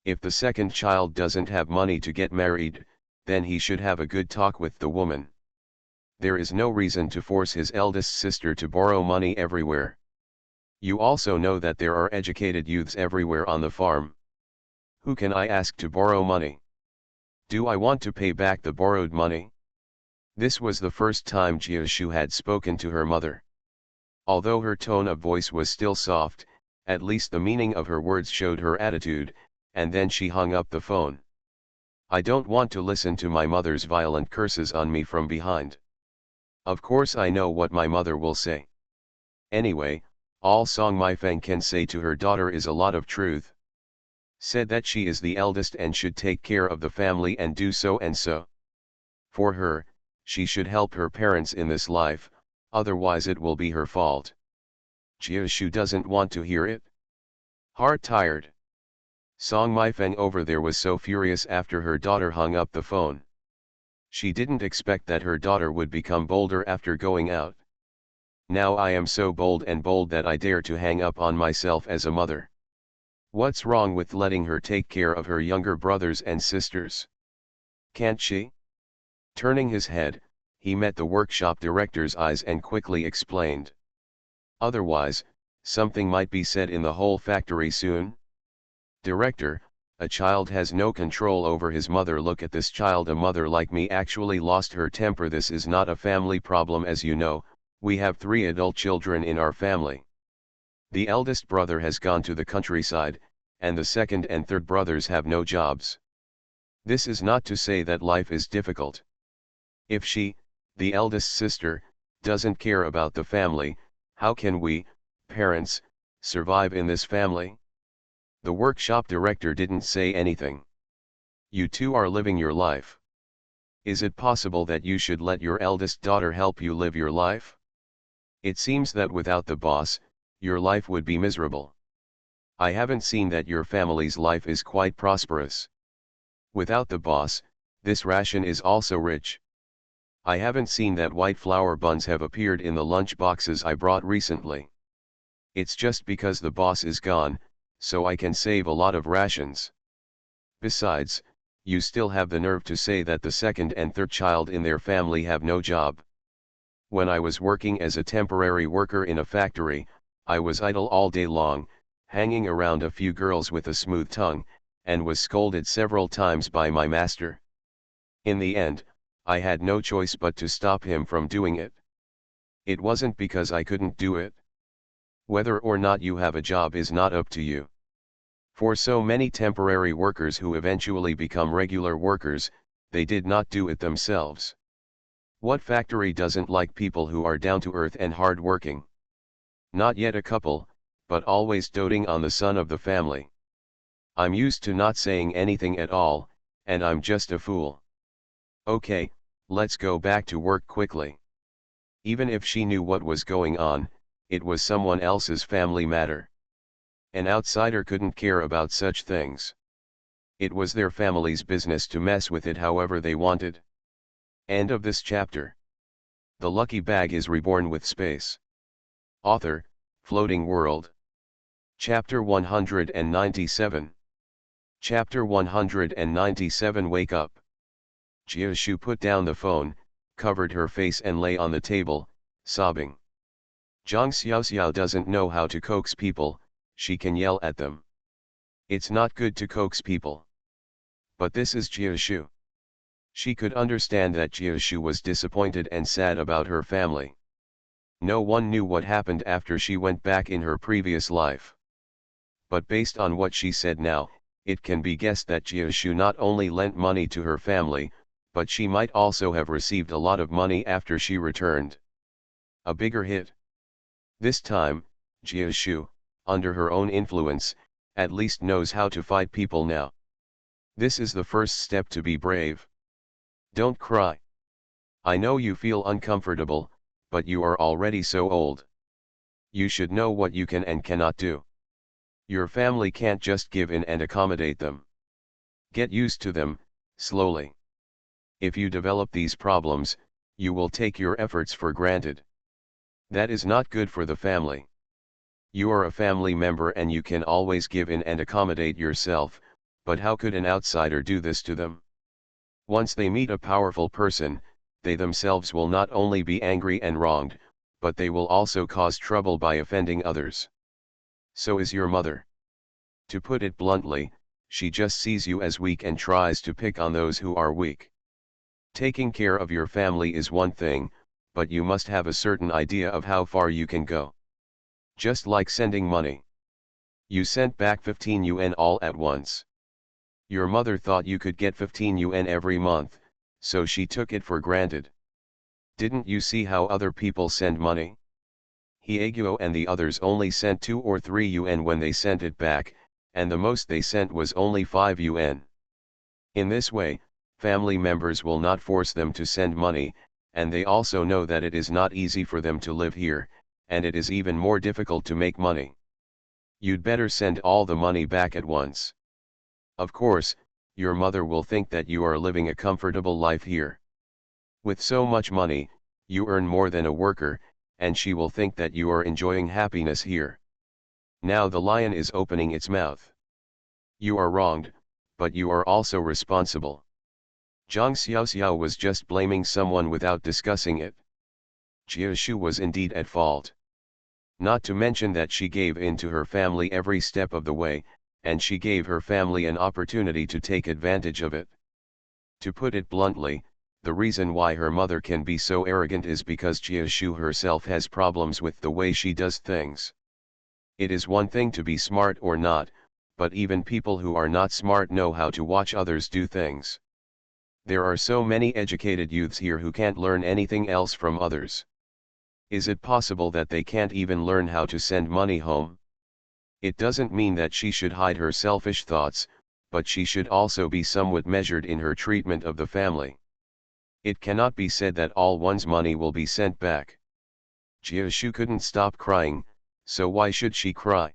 If the second child doesn't have money to get married, then he should have a good talk with the woman. There is no reason to force his eldest sister to borrow money everywhere. You also know that there are educated youths everywhere on the farm. Who can I ask to borrow money? Do I want to pay back the borrowed money? This was the first time Jiashu had spoken to her mother. Although her tone of voice was still soft, at least the meaning of her words showed her attitude, and then she hung up the phone. I don't want to listen to my mother's violent curses on me from behind. Of course I know what my mother will say. Anyway, all Song Maifeng can say to her daughter is a lot of truth. Said that she is the eldest and should take care of the family and do so and so. For her, she should help her parents in this life, otherwise it will be her fault. Jiashu doesn't want to hear it. Heart tired. Song Maifeng over there was so furious after her daughter hung up the phone. She didn't expect that her daughter would become bolder after going out. Now I am so bold that I dare to hang up on myself as a mother. What's wrong with letting her take care of her younger brothers and sisters? Can't she? Turning his head, he met the workshop director's eyes and quickly explained. Otherwise, something might be said in the whole factory soon. Director, a child has no control over his mother. Look at this child. A mother like me actually lost her temper. This is not a family problem, as you know. We have 3 adult children in our family. The eldest brother has gone to the countryside, and the second and third brothers have no jobs. This is not to say that life is difficult. If she, the eldest sister, doesn't care about the family, how can we, parents, survive in this family? The workshop director didn't say anything. You two are living your life. Is it possible that you should let your eldest daughter help you live your life? It seems that without the boss, your life would be miserable. I haven't seen that your family's life is quite prosperous. Without the boss, this ration is also rich. I haven't seen that white flour buns have appeared in the lunch boxes I brought recently. It's just because the boss is gone, so I can save a lot of rations. Besides, you still have the nerve to say that the second and third child in their family have no job. When I was working as a temporary worker in a factory, I was idle all day long, hanging around a few girls with a smooth tongue, and was scolded several times by my master. In the end, I had no choice but to stop him from doing it. It wasn't because I couldn't do it. Whether or not you have a job is not up to you. For so many temporary workers who eventually become regular workers, they did not do it themselves. What factory doesn't like people who are down to earth and hard working? Not yet a couple, but always doting on the son of the family. I'm used to not saying anything at all, and I'm just a fool. Okay, let's go back to work quickly. Even if she knew what was going on, it was someone else's family matter. An outsider couldn't care about such things. It was their family's business to mess with it however they wanted. End of this chapter. The lucky bag is reborn with space. Author, Floating World. Chapter 197. Chapter 197. Wake up. Jiashu put down the phone, covered her face and lay on the table, sobbing. Zhang Xiaoxiao doesn't know how to coax people, she can yell at them. It's not good to coax people. But this is Jiashu. She could understand that Jiashu was disappointed and sad about her family. No one knew what happened after she went back in her previous life. But based on what she said now, it can be guessed that Jiashu not only lent money to her family, but she might also have received a lot of money after she returned. A bigger hit. This time, Jiashu, under her own influence, at least knows how to fight people now. This is the first step to be brave. Don't cry. I know you feel uncomfortable, but you are already so old. You should know what you can and cannot do. Your family can't just give in and accommodate them. Get used to them, slowly. If you develop these problems, you will take your efforts for granted. That is not good for the family. You are a family member and you can always give in and accommodate yourself, but how could an outsider do this to them? Once they meet a powerful person, they themselves will not only be angry and wronged, but they will also cause trouble by offending others. So is your mother. To put it bluntly, she just sees you as weak and tries to pick on those who are weak. Taking care of your family is one thing, but you must have a certain idea of how far you can go. Just like sending money. You sent back 15 yuan all at once. Your mother thought you could get 15 yuan every month, so she took it for granted. Didn't you see how other people send money? Hieguo and the others only sent 2 or 3 yuan when they sent it back, and the most they sent was only 5 yuan. In this way, family members will not force them to send money, and they also know that it is not easy for them to live here, and it is even more difficult to make money. You'd better send all the money back at once. Of course, your mother will think that you are living a comfortable life here. With so much money, you earn more than a worker, and she will think that you are enjoying happiness here. Now the lion is opening its mouth. You are wronged, but you are also responsible. Zhang Xiaoxiao was just blaming someone without discussing it. Jia Shu was indeed at fault. Not to mention that she gave in to her family every step of the way, and she gave her family an opportunity to take advantage of it. To put it bluntly, the reason why her mother can be so arrogant is because Jia Shu herself has problems with the way she does things. It is one thing to be smart or not, but even people who are not smart know how to watch others do things. There are so many educated youths here who can't learn anything else from others. Is it possible that they can't even learn how to send money home? It doesn't mean that she should hide her selfish thoughts, but she should also be somewhat measured in her treatment of the family. It cannot be said that all one's money will be sent back. Jia Shu couldn't stop crying, so why should she cry?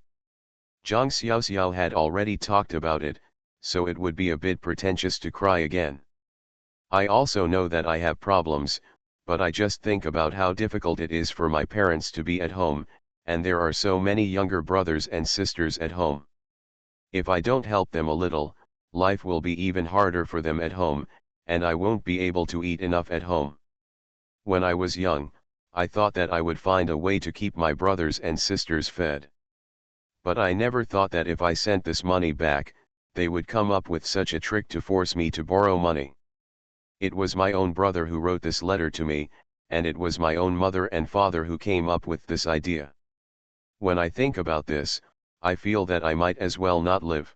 Zhang Xiaoxiao had already talked about it, so it would be a bit pretentious to cry again. I also know that I have problems, but I just think about how difficult it is for my parents to be at home, and there are so many younger brothers and sisters at home. If I don't help them a little, life will be even harder for them at home, and I won't be able to eat enough at home. When I was young, I thought that I would find a way to keep my brothers and sisters fed. But I never thought that if I sent this money back, they would come up with such a trick to force me to borrow money. It was my own brother who wrote this letter to me, and it was my own mother and father who came up with this idea. When I think about this, I feel that I might as well not live.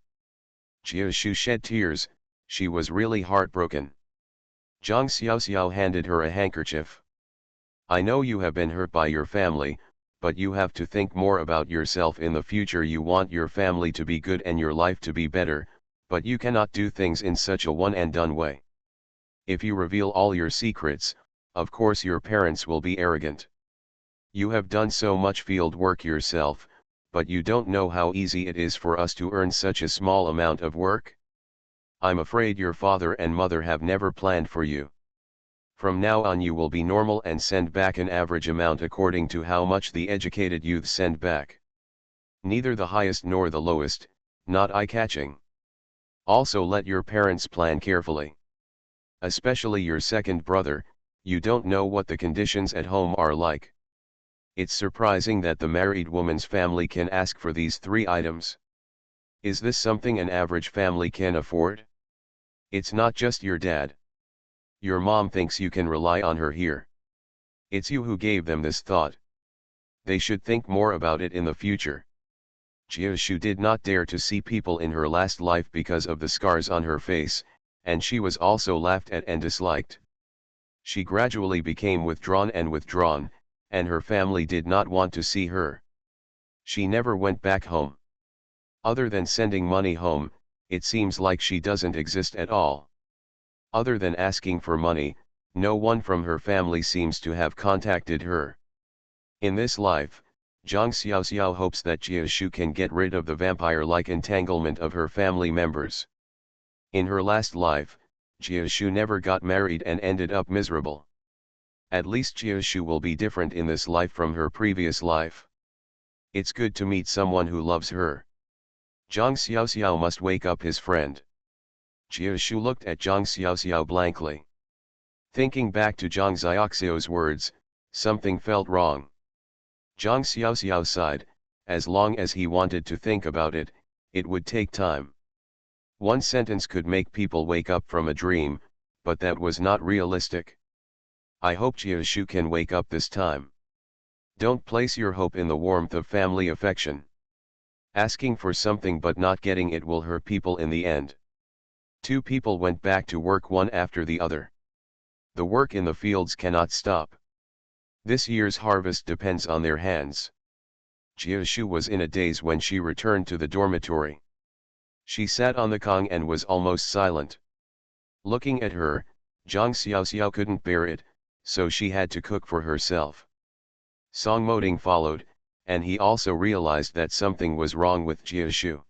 Jia Shu shed tears, she was really heartbroken. Zhang Xiaoxiao handed her a handkerchief. I know you have been hurt by your family, but you have to think more about yourself in the future. You want your family to be good and your life to be better, but you cannot do things in such a one-and-done way. If you reveal all your secrets, of course your parents will be arrogant. You have done so much field work yourself, but you don't know how easy it is for us to earn such a small amount of work. I'm afraid your father and mother have never planned for you. From now on you will be normal and send back an average amount according to how much the educated youth send back. Neither the highest nor the lowest, not eye-catching. Also let your parents plan carefully. Especially your second brother, you don't know what the conditions at home are like. It's surprising that the married woman's family can ask for these 3 items. Is this something an average family can afford? It's not just your dad. Your mom thinks you can rely on her here. It's you who gave them this thought. They should think more about it in the future. Jia Shu did not dare to see people in her last life because of the scars on her face, and she was also laughed at and disliked. She gradually became withdrawn, and her family did not want to see her. She never went back home. Other than sending money home, it seems like she doesn't exist at all. Other than asking for money, no one from her family seems to have contacted her. In this life, Zhang Xiaoxiao hopes that Jia Shu can get rid of the vampire-like entanglement of her family members. In her last life, Jia Shu never got married and ended up miserable. At least Jia Shu will be different in this life from her previous life. It's good to meet someone who loves her. Zhang Xiaoxiao must wake up his friend. Jia Shu looked at Zhang Xiaoxiao blankly. Thinking back to Zhang Xiaoxiao's words, something felt wrong. Zhang Xiaoxiao sighed. As long as he wanted to think about it, it would take time. One sentence could make people wake up from a dream, but that was not realistic. I hope Jia Shu can wake up this time. Don't place your hope in the warmth of family affection. Asking for something but not getting it will hurt people in the end. 2 people went back to work one after the other. The work in the fields cannot stop. This year's harvest depends on their hands. Jia Shu was in a daze when she returned to the dormitory. She sat on the kong and was almost silent. Looking at her, Zhang Xiaoxiao couldn't bear it, so she had to cook for herself. Song Moding followed, and he also realized that something was wrong with Jiashu.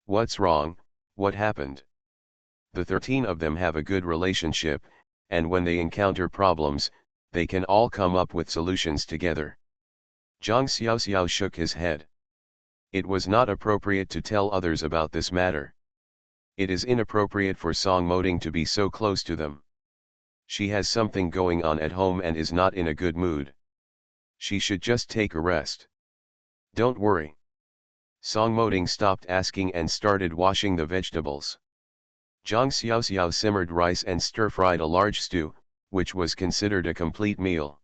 What's wrong? What happened? The 13 of them have a good relationship, and when they encounter problems, they can all come up with solutions together. Zhang Xiaoxiao shook his head. It was not appropriate to tell others about this matter. It is inappropriate for Song Moding to be so close to them. She has something going on at home and is not in a good mood. She should just take a rest. Don't worry. Song Moding stopped asking and started washing the vegetables. Zhang Xiaoxiao simmered rice and stir-fried a large stew, which was considered a complete meal.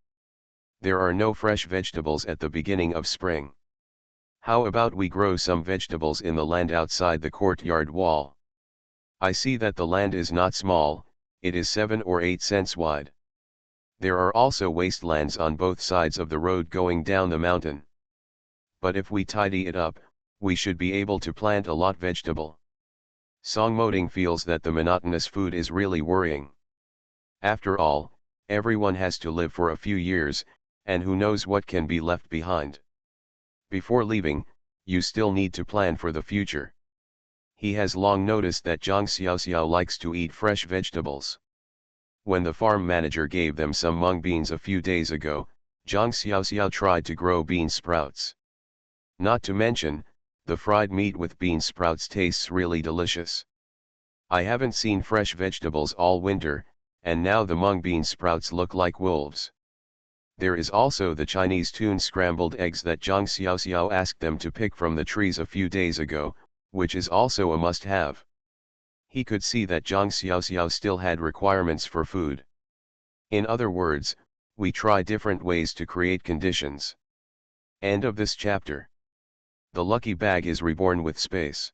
There are no fresh vegetables at the beginning of spring. How about we grow some vegetables in the land outside the courtyard wall? I see that the land is not small, it is 7 or 8 cents wide. There are also wastelands on both sides of the road going down the mountain. But if we tidy it up, we should be able to plant a lot vegetable. Song Moding feels that the monotonous food is really worrying. After all, everyone has to live for a few years, and who knows what can be left behind. Before leaving, you still need to plan for the future. He has long noticed that Zhang Xiaoxiao likes to eat fresh vegetables. When the farm manager gave them some mung beans a few days ago, Zhang Xiaoxiao tried to grow bean sprouts. Not to mention, the fried meat with bean sprouts tastes really delicious. I haven't seen fresh vegetables all winter, and now the mung bean sprouts look like wolves. There is also the Chinese tune scrambled eggs that Zhang Xiaoxiao asked them to pick from the trees a few days ago, which is also a must-have. He could see that Zhang Xiaoxiao still had requirements for food. In other words, we try different ways to create conditions. End of this chapter. The Lucky Bag is reborn with space.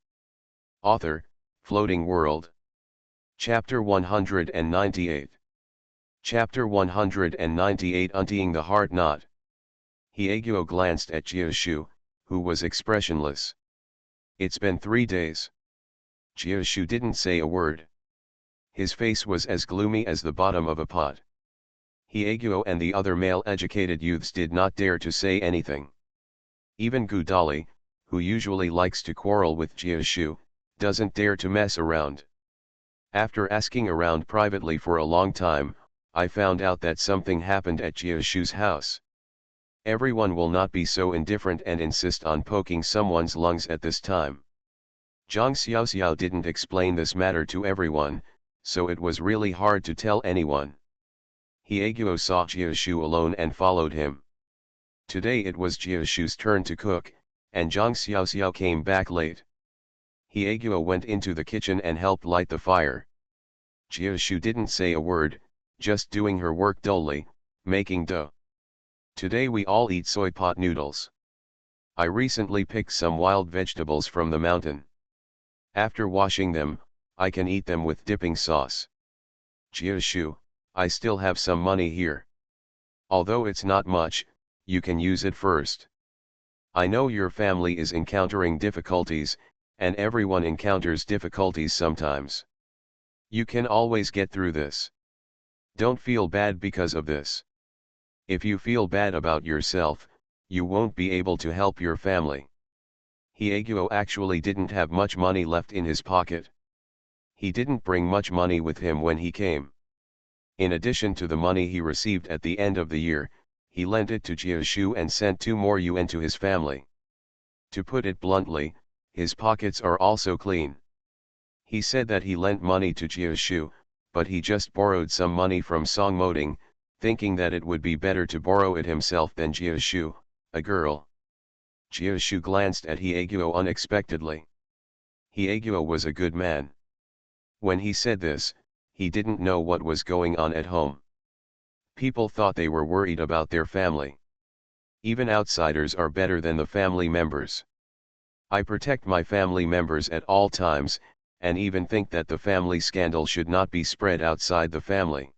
Author, Floating World. Chapter 198. Chapter 198 Untying the Heart Knot. Hyeguo glanced at Jiashu, who was expressionless. It's been 3 days. Jiashu didn't say a word. His face was as gloomy as the bottom of a pot. Hyeguo and the other male-educated youths did not dare to say anything. Even Gu Dali, who usually likes to quarrel with Jiashu, doesn't dare to mess around. After asking around privately for a long time, I found out that something happened at Jiashu's house. Everyone will not be so indifferent and insist on poking someone's lungs at this time. Zhang Xiaoxiao didn't explain this matter to everyone, so it was really hard to tell anyone. Hyeguo saw Jiashu alone and followed him. Today it was Jiashu's turn to cook, and Zhang Xiaoxiao came back late. Hyeguo went into the kitchen and helped light the fire. Jiashu didn't say a word, just doing her work dully, making dough. Today we all eat soy pot noodles. I recently picked some wild vegetables from the mountain. After washing them, I can eat them with dipping sauce. Jiashu, I still have some money here. Although it's not much, you can use it first. I know your family is encountering difficulties, and everyone encounters difficulties sometimes. You can always get through this. Don't feel bad because of this. If you feel bad about yourself, you won't be able to help your family. Hyeguo actually didn't have much money left in his pocket. He didn't bring much money with him when he came. In addition to the money he received at the end of the year, he lent it to Jiashu and sent 2 more yuan to his family. To put it bluntly, his pockets are also clean. He said that he lent money to Jiashu, but he just borrowed some money from Song Moding, thinking that it would be better to borrow it himself than Jiashu, a girl. Jiashu glanced at Hyeguo unexpectedly. Hyeguo was a good man. When he said this, he didn't know what was going on at home. People thought they were worried about their family. Even outsiders are better than the family members. I protect my family members at all times, and even think that the family scandal should not be spread outside the family.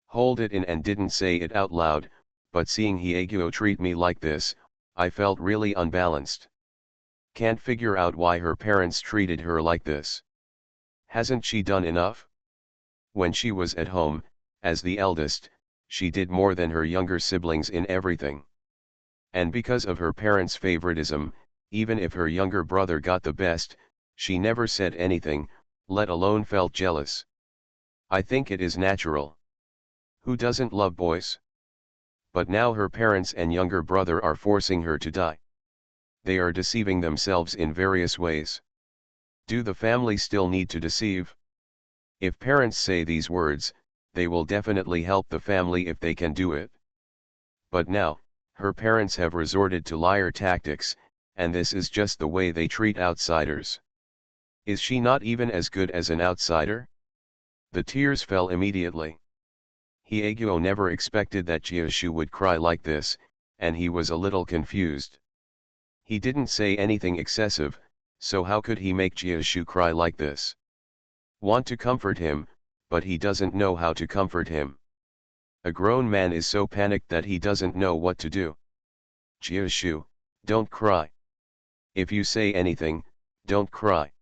Hold it in and didn't say it out loud, but seeing Hyeguo treat me like this, I felt really unbalanced. Can't figure out why her parents treated her like this. Hasn't she done enough? When she was at home, as the eldest, she did more than her younger siblings in everything. And because of her parents' favoritism, even if her younger brother got the best, she never said anything, let alone felt jealous. I think it is natural. Who doesn't love boys? But now her parents and younger brother are forcing her to die. They are deceiving themselves in various ways. Do the family still need to deceive? If parents say these words, they will definitely help the family if they can do it. But now, her parents have resorted to liar tactics, and this is just the way they treat outsiders. Is she not even as good as an outsider? The tears fell immediately. Hyeguo never expected that Jisoo would cry like this, and he was a little confused. He didn't say anything excessive, so how could he make Jisoo cry like this? Want to comfort him, but he doesn't know how to comfort him. A grown man is so panicked that he doesn't know what to do. Jisoo, don't cry. If you say anything, don't cry.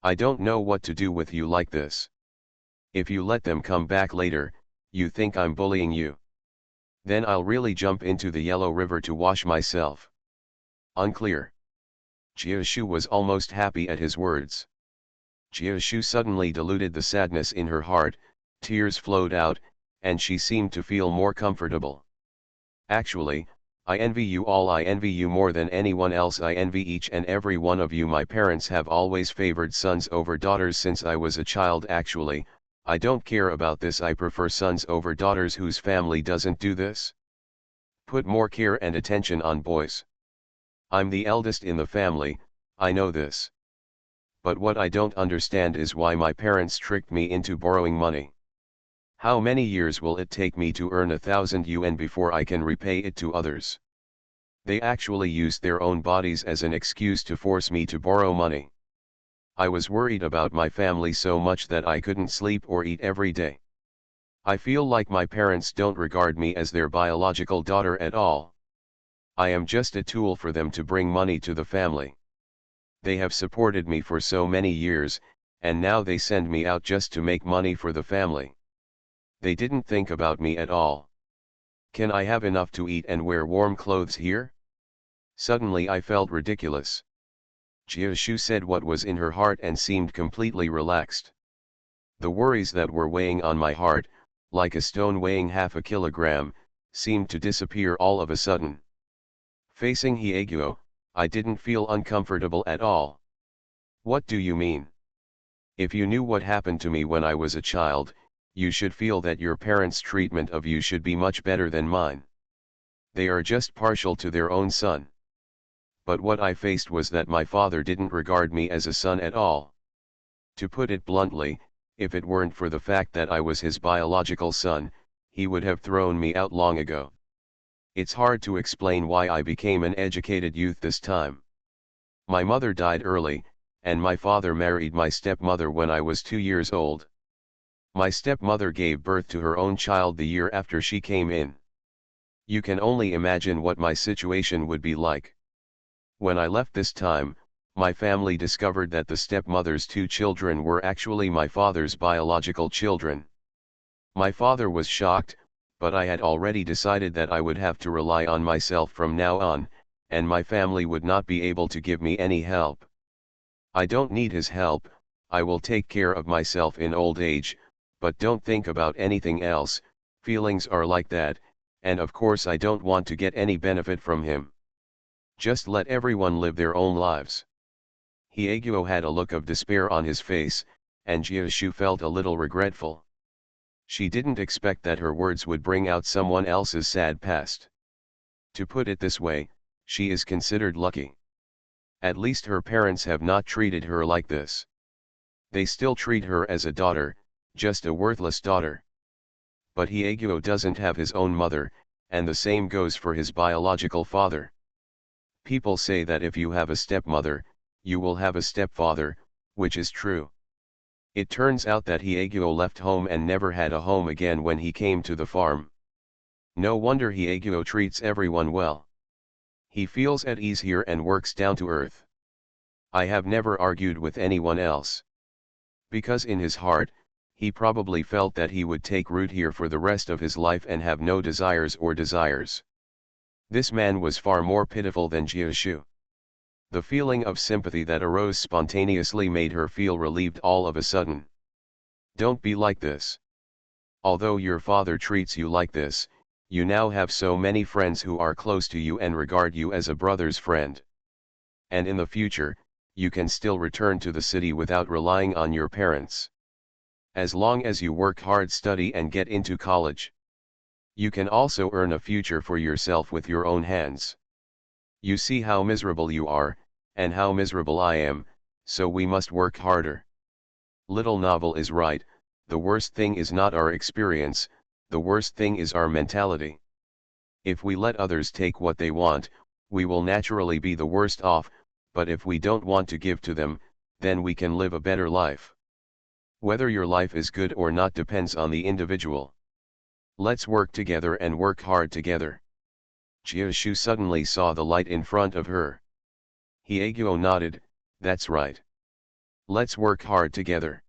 I don't know what to do with you like this. If you let them come back later, you think I'm bullying you. Then I'll really jump into the Yellow River to wash myself. Unclear. Jisoo was almost happy at his words. Jisoo suddenly diluted the sadness in her heart, tears flowed out, and she seemed to feel more comfortable. Actually, I envy you all. I envy you more than anyone else. I envy each and every one of you. My parents have always favored sons over daughters since I was a child. Actually, I don't care about this. I prefer sons over daughters whose family doesn't do this. Put more care and attention on boys. I'm the eldest in the family, I know this. But what I don't understand is why my parents tricked me into borrowing money. How many years will it take me to earn 1,000 yuan before I can repay it to others? They actually used their own bodies as an excuse to force me to borrow money. I was worried about my family so much that I couldn't sleep or eat every day. I feel like my parents don't regard me as their biological daughter at all. I am just a tool for them to bring money to the family. They have supported me for so many years, and now they send me out just to make money for the family. They didn't think about me at all. Can I have enough to eat and wear warm clothes here? Suddenly I felt ridiculous. Jisoo said what was in her heart and seemed completely relaxed. The worries that were weighing on my heart, like a stone weighing half a kilogram, seemed to disappear all of a sudden. Facing Hyeguo, I didn't feel uncomfortable at all. What do you mean? If you knew what happened to me when I was a child, you should feel that your parents' treatment of you should be much better than mine. They are just partial to their own son. But what I faced was that my father didn't regard me as a son at all. To put it bluntly, if it weren't for the fact that I was his biological son, he would have thrown me out long ago. It's hard to explain why I became an educated youth this time. My mother died early, and my father married my stepmother when I was 2 years old. My stepmother gave birth to her own child the year after she came in. You can only imagine what my situation would be like. When I left this time, my family discovered that the stepmother's 2 children were actually my father's biological children. My father was shocked, but I had already decided that I would have to rely on myself from now on, and my family would not be able to give me any help. I don't need his help, I will take care of myself in old age, but don't think about anything else. Feelings are like that, and of course I don't want to get any benefit from him. Just let everyone live their own lives. Hyeguo had a look of despair on his face, and Jisoo felt a little regretful. She didn't expect that her words would bring out someone else's sad past. To put it this way, she is considered lucky. At least her parents have not treated her like this. They still treat her as a daughter, just a worthless daughter. But Hyeguo doesn't have his own mother, and the same goes for his biological father. People say that if you have a stepmother, you will have a stepfather, which is true. It turns out that Hyeguo left home and never had a home again when he came to the farm. No wonder Hyeguo treats everyone well. He feels at ease here and works down to earth. I have never argued with anyone else. Because in his heart, He probably felt that he would take root here for the rest of his life and have no desires or desires. This man was far more pitiful than Jiashu. The feeling of sympathy that arose spontaneously made her feel relieved all of a sudden. Don't be like this. Although your father treats you like this, you now have so many friends who are close to you and regard you as a brother's friend. And in the future, you can still return to the city without relying on your parents. As long as you work hard, study and get into college. You can also earn a future for yourself with your own hands. You see how miserable you are, and how miserable I am, so we must work harder. Little novel is right, the worst thing is not our experience, the worst thing is our mentality. If we let others take what they want, we will naturally be the worst off, but if we don't want to give to them, then we can live a better life. Whether your life is good or not depends on the individual. Let's work together and work hard together. Jiashu suddenly saw the light in front of her. Hyeguo nodded, that's right. Let's work hard together.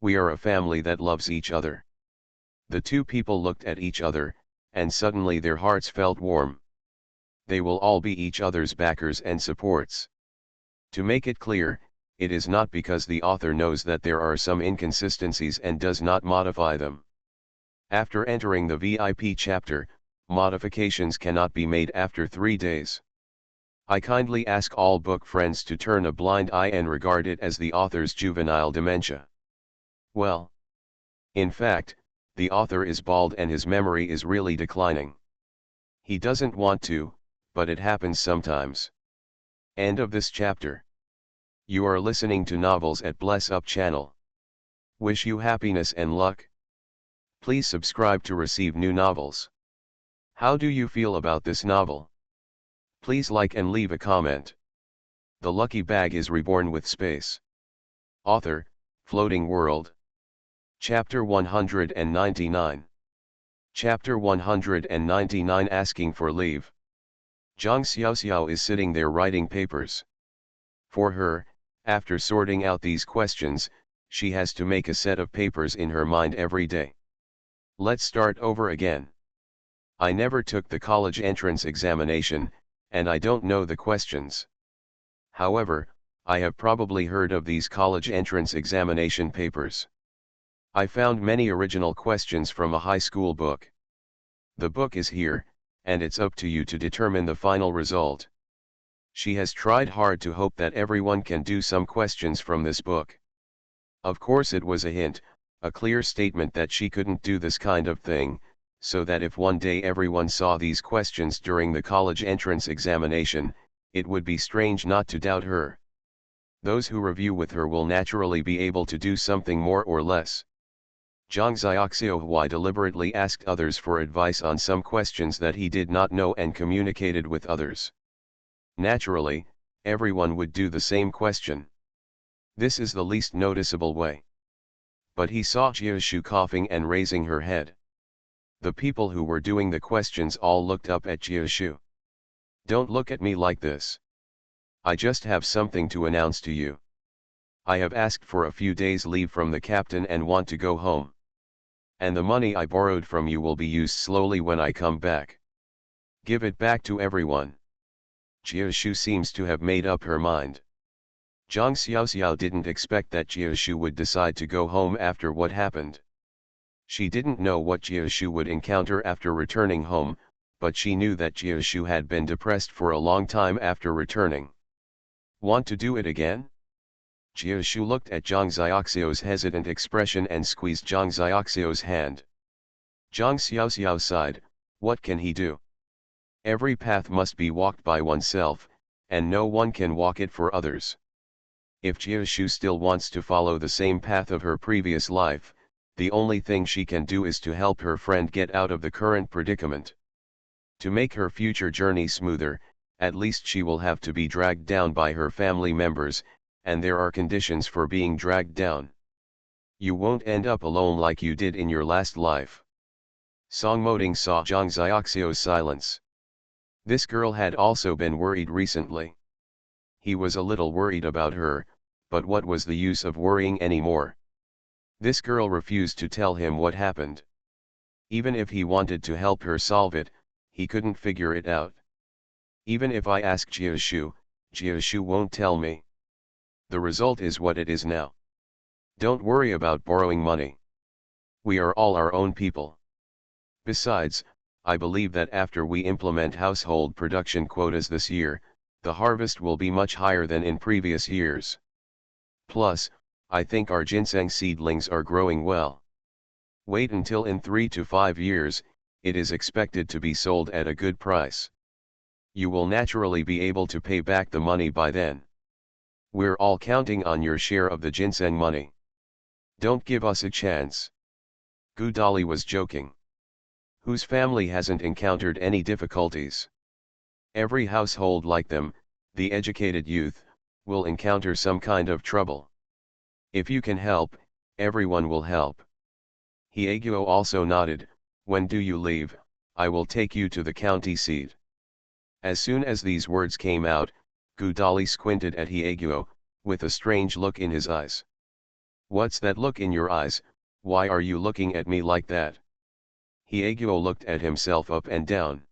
We are a family that loves each other. The two people looked at each other, and suddenly their hearts felt warm. They will all be each other's backers and supports. To make it clear, it is not because the author knows that there are some inconsistencies and does not modify them. After entering the VIP chapter, modifications cannot be made after 3 days. I kindly ask all book friends to turn a blind eye and regard it as the author's juvenile dementia. Well, in fact, the author is bald and his memory is really declining. He doesn't want to, but it happens sometimes. End of this chapter. You are listening to Novels at Bless Up channel. Wish you happiness and luck. Please subscribe to receive new novels. How do you feel about this novel? Please like and leave a comment. The Lucky Bag is Reborn with Space. Author, Floating World. Chapter 199. Chapter 199 Asking for Leave. Zhang Xiaoxiao is sitting there writing papers. For her, after sorting out these questions, she has to make a set of papers in her mind every day. Let's start over again. I never took the college entrance examination, and I don't know the questions. However, I have probably heard of these college entrance examination papers. I found many original questions from a high school book. The book is here, and it's up to you to determine the final result. She has tried hard to hope that everyone can do some questions from this book. Of course it was a hint, a clear statement that she couldn't do this kind of thing, so that if one day everyone saw these questions during the college entrance examination, it would be strange not to doubt her. Those who review with her will naturally be able to do something more or less. Zhang Xiaoxiao deliberately asked others for advice on some questions that he did not know and communicated with others. Naturally, everyone would do the same question. This is the least noticeable way. But he saw Jiashu coughing and raising her head. The people who were doing the questions all looked up at Jiashu. Don't look at me like this. I just have something to announce to you. I have asked for a few days' leave from the captain and want to go home. And the money I borrowed from you will be used slowly when I come back. Give it back to everyone. Jiashu seems to have made up her mind. Zhang Xiaoxiao didn't expect that Jiashu would decide to go home after what happened. She didn't know what Jiashu would encounter after returning home, but she knew that Jiashu had been depressed for a long time after returning. Want to do it again? Jiashu looked at Zhang Xiaoxiao's hesitant expression and squeezed Zhang Xiaoxiao's hand. Zhang Xiaoxiao sighed, what can he do? Every path must be walked by oneself, and no one can walk it for others. If Jiashu still wants to follow the same path of her previous life, the only thing she can do is to help her friend get out of the current predicament. To make her future journey smoother, at least she will have to be dragged down by her family members, and there are conditions for being dragged down. You won't end up alone like you did in your last life. Song Moding saw Zhang Xiaoxiao's silence. This girl had also been worried recently. He was a little worried about her, but what was the use of worrying anymore? This girl refused to tell him what happened. Even if he wanted to help her solve it, he couldn't figure it out. Even if I ask Jiashu, Jiashu won't tell me. The result is what it is now. Don't worry about borrowing money. We are all our own people. Besides, I believe that after we implement household production quotas this year, the harvest will be much higher than in previous years. Plus, I think our ginseng seedlings are growing well. Wait until in 3 to 5 years, it is expected to be sold at a good price. You will naturally be able to pay back the money by then. We're all counting on your share of the ginseng money. Don't give us a chance. Gudali was joking. Whose family hasn't encountered any difficulties? Every household like them, the educated youth, will encounter some kind of trouble. If you can help, everyone will help. Hyeguo also nodded. When do you leave? I will take you to the county seat. As soon as these words came out, Gudali squinted at Hyeguo, with a strange look in his eyes. What's that look in your eyes? Why are you looking at me like that? Hyeguo looked at himself up and down.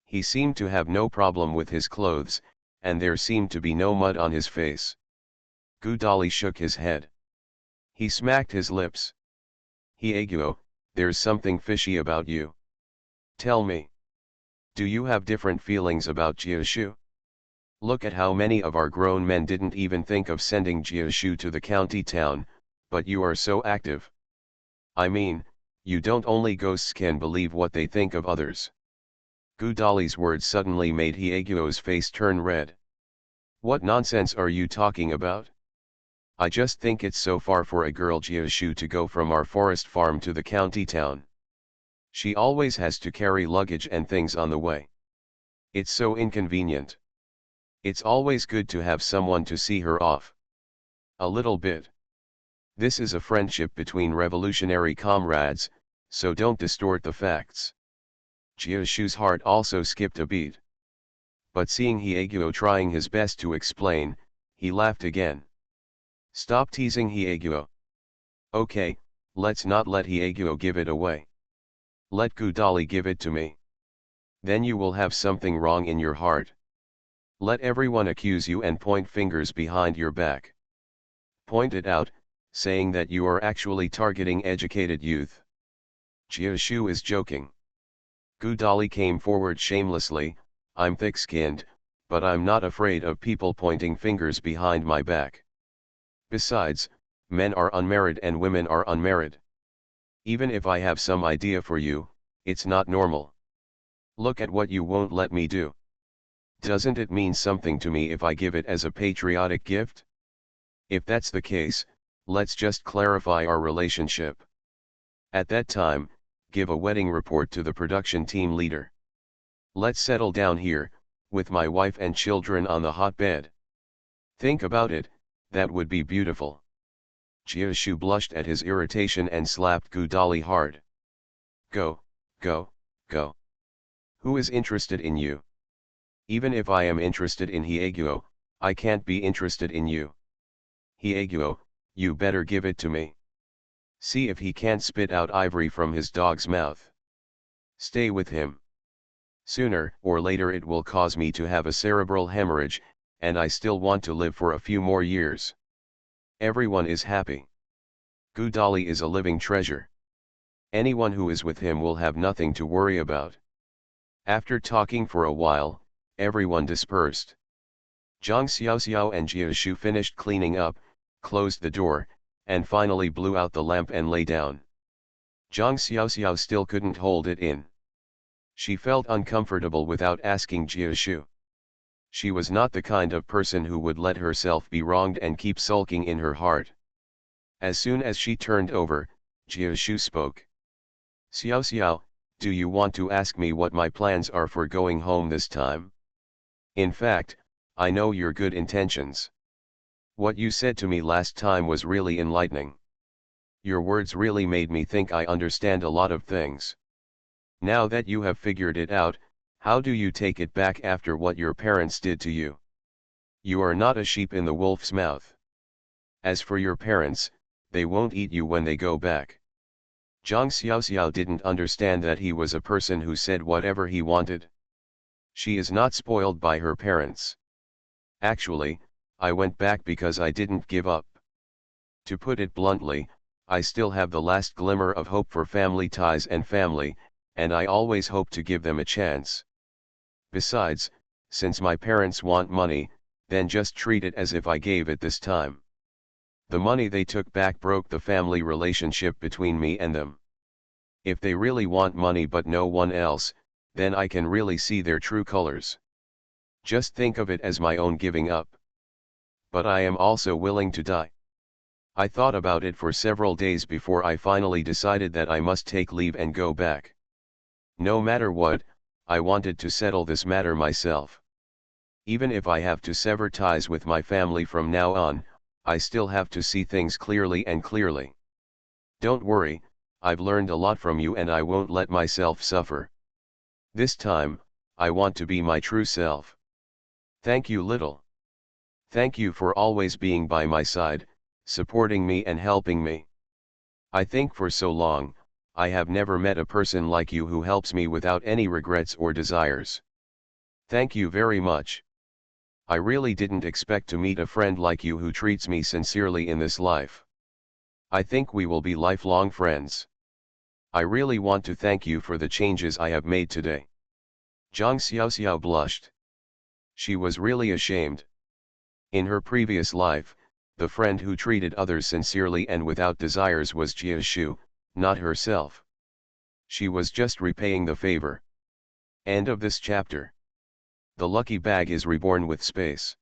He seemed to have no problem with his clothes, and there seemed to be no mud on his face. Gudali shook his head. He smacked his lips. Hyeguo, there's something fishy about you. Tell me. Do you have different feelings about Jiashu? Look at how many of our grown men didn't even think of sending Jiashu to the county town, but you are so active. I mean, you don't only ghosts can believe what they think of others. Gudali's words suddenly made Hyeguo's face turn red. What nonsense are you talking about? I just think it's so far for a girl Jiashu to go from our forest farm to the county town. She always has to carry luggage and things on the way. It's so inconvenient. It's always good to have someone to see her off. A little bit. This is a friendship between revolutionary comrades, so don't distort the facts. Jiashu's heart also skipped a beat. But seeing Hyeguo trying his best to explain, he laughed again. Stop teasing Hyeguo. Okay, let's not let Hyeguo give it away. Let Gudali give it to me. Then you will have something wrong in your heart. Let everyone accuse you and point fingers behind your back. Point it out, saying that you are actually targeting educated youth. Jiashu is joking. Gudali came forward shamelessly. I'm thick-skinned, but I'm not afraid of people pointing fingers behind my back. Besides, men are unmarried and women are unmarried. Even if I have some idea for you, it's not normal. Look at what you won't let me do. Doesn't it mean something to me if I give it as a patriotic gift? If that's the case, let's just clarify our relationship. At that time, give a wedding report to the production team leader. Let's settle down here, with my wife and children on the hot bed. Think about it, that would be beautiful. Jiashu blushed at his irritation and slapped Gudali hard. Go, go, go. Who is interested in you? Even if I am interested in Hyeguo, I can't be interested in you. Hyeguo, you better give it to me. See if he can't spit out ivory from his dog's mouth. Stay with him. Sooner or later it will cause me to have a cerebral hemorrhage, and I still want to live for a few more years. Everyone is happy. Gudali is a living treasure. Anyone who is with him will have nothing to worry about. After talking for a while, everyone dispersed. Zhang Xiaoxiao and Jiashu finished cleaning up, closed the door, and finally blew out the lamp and lay down. Zhang Xiaoxiao still couldn't hold it in. She felt uncomfortable without asking Jiashu. She was not the kind of person who would let herself be wronged and keep sulking in her heart. As soon as she turned over, Jiashu spoke. Xiaoxiao, do you want to ask me what my plans are for going home this time? In fact, I know your good intentions. What you said to me last time was really enlightening. Your words really made me think I understand a lot of things. Now that you have figured it out, how do you take it back after what your parents did to you? You are not a sheep in the wolf's mouth. As for your parents, They won't eat you when they go back. Zhang Xiaoxiao didn't understand that he was a person who said whatever he wanted. She is not spoiled by her parents. Actually, I went back because I didn't give up. To put it bluntly, I still have the last glimmer of hope for family ties and family, and I always hope to give them a chance. Besides, since my parents want money, then just treat it as if I gave it this time. The money they took back broke the family relationship between me and them. If they really want money but no one else, then I can really see their true colors. Just think of it as my own giving up. But I am also willing to die. I thought about it for several days before I finally decided that I must take leave and go back. No matter what, I wanted to settle this matter myself. Even if I have to sever ties with my family from now on, I still have to see things clearly and clearly. Don't worry, I've learned a lot from you and I won't let myself suffer. This time, I want to be my true self. Thank you, little. Thank you for always being by my side, supporting me and helping me. I think for so long, I have never met a person like you who helps me without any regrets or desires. Thank you very much. I really didn't expect to meet a friend like you who treats me sincerely in this life. I think we will be lifelong friends. I really want to thank you for the changes I have made today. Zhang Xiaoxiao blushed. She was really ashamed. In her previous life, the friend who treated others sincerely and without desires was Jia Shu, not herself. She was just repaying the favor. End of this chapter. The lucky bag is reborn with space.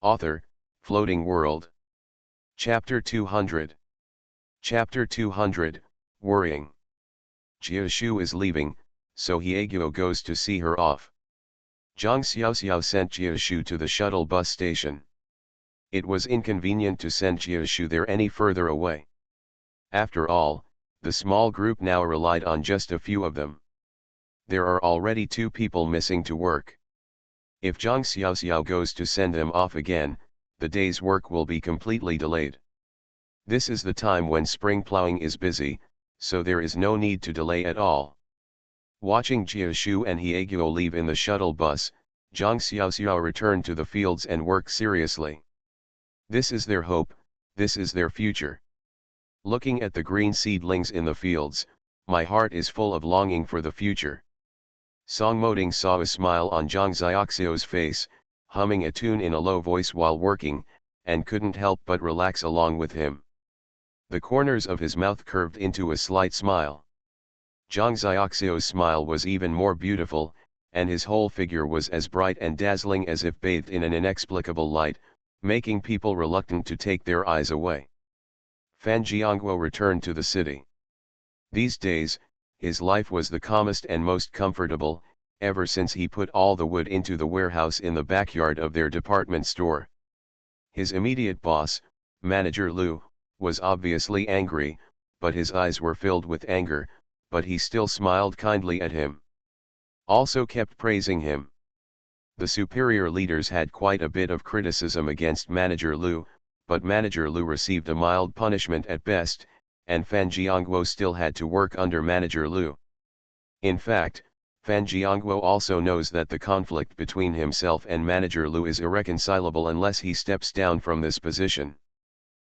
Author, Floating World. Chapter 200. Chapter 200, Worrying. Jia Shu is leaving, so Hyeguo goes to see her off. Zhang Xiaoxiao sent Jia Shu to the shuttle bus station. It was inconvenient to send Jia Shu there any further away. After all, the small group now relied on just a few of them. There are already 2 people missing to work. If Zhang Xiaoxiao goes to send them off again, the day's work will be completely delayed. This is the time when spring plowing is busy, so there is no need to delay at all. Watching Jia Shu and Hyeguo leave in the shuttle bus, Zhang Xiaoxiao returned to the fields and work seriously. This is their hope, this is their future. Looking at the green seedlings in the fields, my heart is full of longing for the future. Song Moding saw a smile on Zhang Xiaoxiao's face, humming a tune in a low voice while working, and couldn't help but relax along with him. The corners of his mouth curved into a slight smile. Zhang Xiaoxiao's smile was even more beautiful, and his whole figure was as bright and dazzling as if bathed in an inexplicable light, making people reluctant to take their eyes away. Fan Jiangguo returned to the city. These days, his life was the calmest and most comfortable, ever since he put all the wood into the warehouse in the backyard of their department store. His immediate boss, Manager Liu, was obviously angry, but his eyes were filled with anger, but he still smiled kindly at him. Also kept praising him. The superior leaders had quite a bit of criticism against Manager Liu, but Manager Liu received a mild punishment at best, and Fan Jiangguo still had to work under Manager Liu. In fact, Fan Jiangguo also knows that the conflict between himself and Manager Liu is irreconcilable unless he steps down from this position.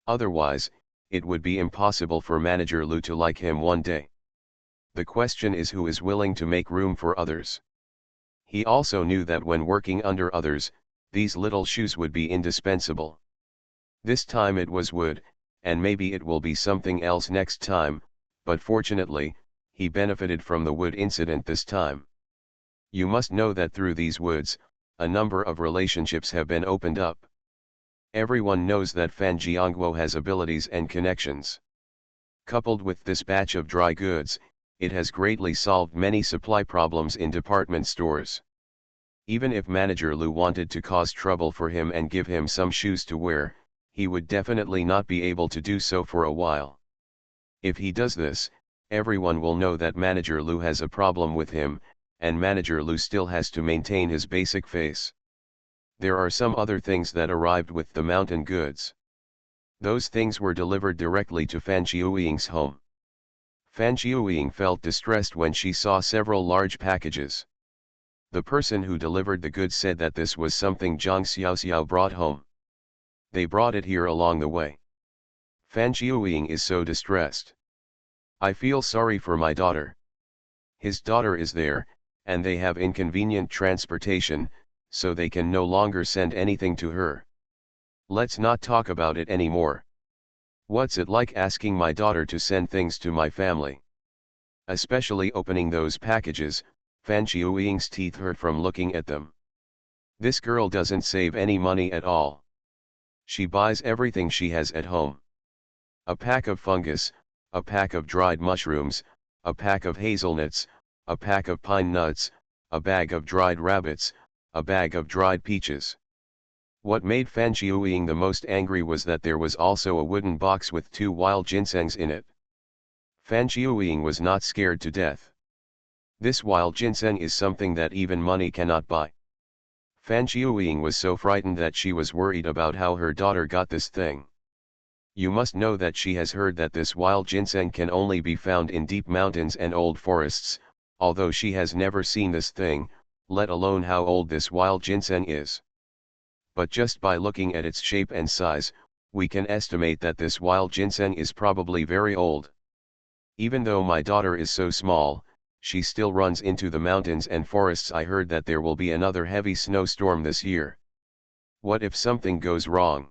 Otherwise, it would be impossible for Manager Liu to like him one day. The question is who is willing to make room for others. He also knew that when working under others, these little shoes would be indispensable. This time it was wood, and maybe it will be something else next time, but fortunately, he benefited from the wood incident this time. You must know that through these woods, a number of relationships have been opened up. Everyone knows that Fan Jiangguo has abilities and connections. Coupled with this batch of dry goods, it has greatly solved many supply problems in department stores. Even if Manager Liu wanted to cause trouble for him and give him some shoes to wear, he would definitely not be able to do so for a while. If he does this, everyone will know that Manager Liu has a problem with him, and Manager Liu still has to maintain his basic face. There are some other things that arrived with the mountain goods. Those things were delivered directly to Fan Jiuying's home. Fan Jiuying felt distressed when she saw several large packages. The person who delivered the goods said that this was something Zhang Xiaoxiao brought home. They brought it here along the way. Fan Jiuying is so distressed. I feel sorry for my daughter. His daughter is there, and they have inconvenient transportation, so they can no longer send anything to her. Let's not talk about it anymore. What's it like asking my daughter to send things to my family? Especially opening those packages, Fan Jiuying's teeth hurt from looking at them. This girl doesn't save any money at all. She buys everything she has at home. A pack of fungus, a pack of dried mushrooms, a pack of hazelnuts, a pack of pine nuts, a bag of dried rabbits, a bag of dried peaches. What made Fan Jiuying the most angry was that there was also a wooden box with 2 wild ginsengs in it. Fan Jiuying was not scared to death. This wild ginseng is something that even money cannot buy. Fan Jiuying was so frightened that she was worried about how her daughter got this thing. You must know that she has heard that this wild ginseng can only be found in deep mountains and old forests, although she has never seen this thing, let alone how old this wild ginseng is. But just by looking at its shape and size, we can estimate that this wild ginseng is probably very old. Even though my daughter is so small, she still runs into the mountains and forests. I heard that there will be another heavy snowstorm this year. What if something goes wrong?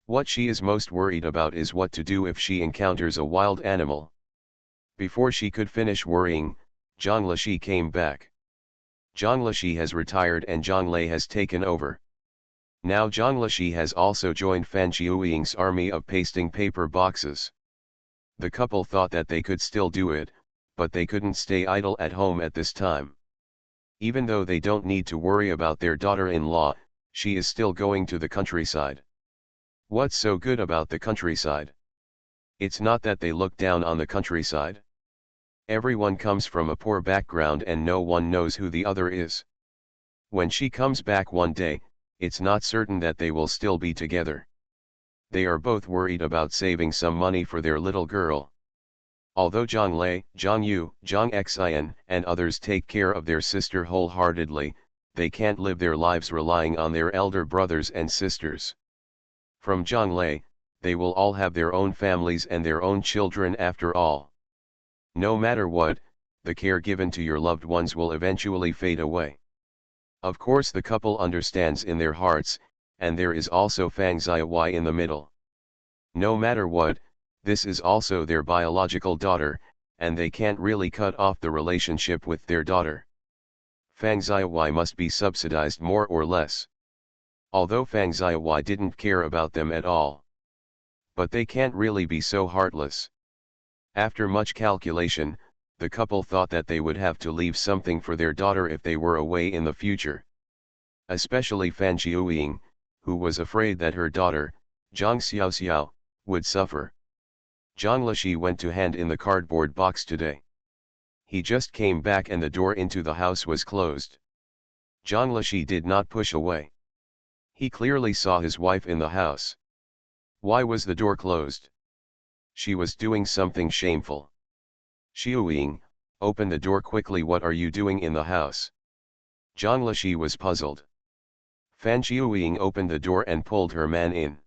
What she is most worried about is what to do if she encounters a wild animal. Before she could finish worrying, Zhang Lishi came back. Zhang Lishi has retired and Zhang Lei has taken over. Now Zhang Lishi has also joined Fan Jiuying's army of pasting paper boxes. The couple thought that they could still do it, but they couldn't stay idle at home at this time. Even though they don't need to worry about their daughter-in-law, she is still going to the countryside. What's so good about the countryside? It's not that they look down on the countryside. Everyone comes from a poor background and no one knows who the other is. When she comes back one day, it's not certain that they will still be together. They are both worried about saving some money for their little girl. Although Zhang Lei, Zhang Yu, Zhang Xian, and others take care of their sister wholeheartedly, they can't live their lives relying on their elder brothers and sisters. From Zhang Lei, they will all have their own families and their own children after all. No matter what, the care given to your loved ones will eventually fade away. Of course the couple understands in their hearts, and there is also Fang Xiaowai in the middle. No matter what, this is also their biological daughter, and they can't really cut off the relationship with their daughter. Fang Xiaowai must be subsidized more or less. Although Fang Xiaowai didn't care about them at all. But they can't really be so heartless. After much calculation, the couple thought that they would have to leave something for their daughter if they were away in the future. Especially Fan Jiuying, who was afraid that her daughter, Zhang Xiaoxiao, would suffer. Zhang Lishi went to hand in the cardboard box today. He just came back and the door into the house was closed. Zhang Lishi did not push away. He clearly saw his wife in the house. Why was the door closed? She was doing something shameful. Xiuying, open the door quickly. What are you doing in the house? Zhang Lishi was puzzled. Fan Xiuying opened the door and pulled her man in.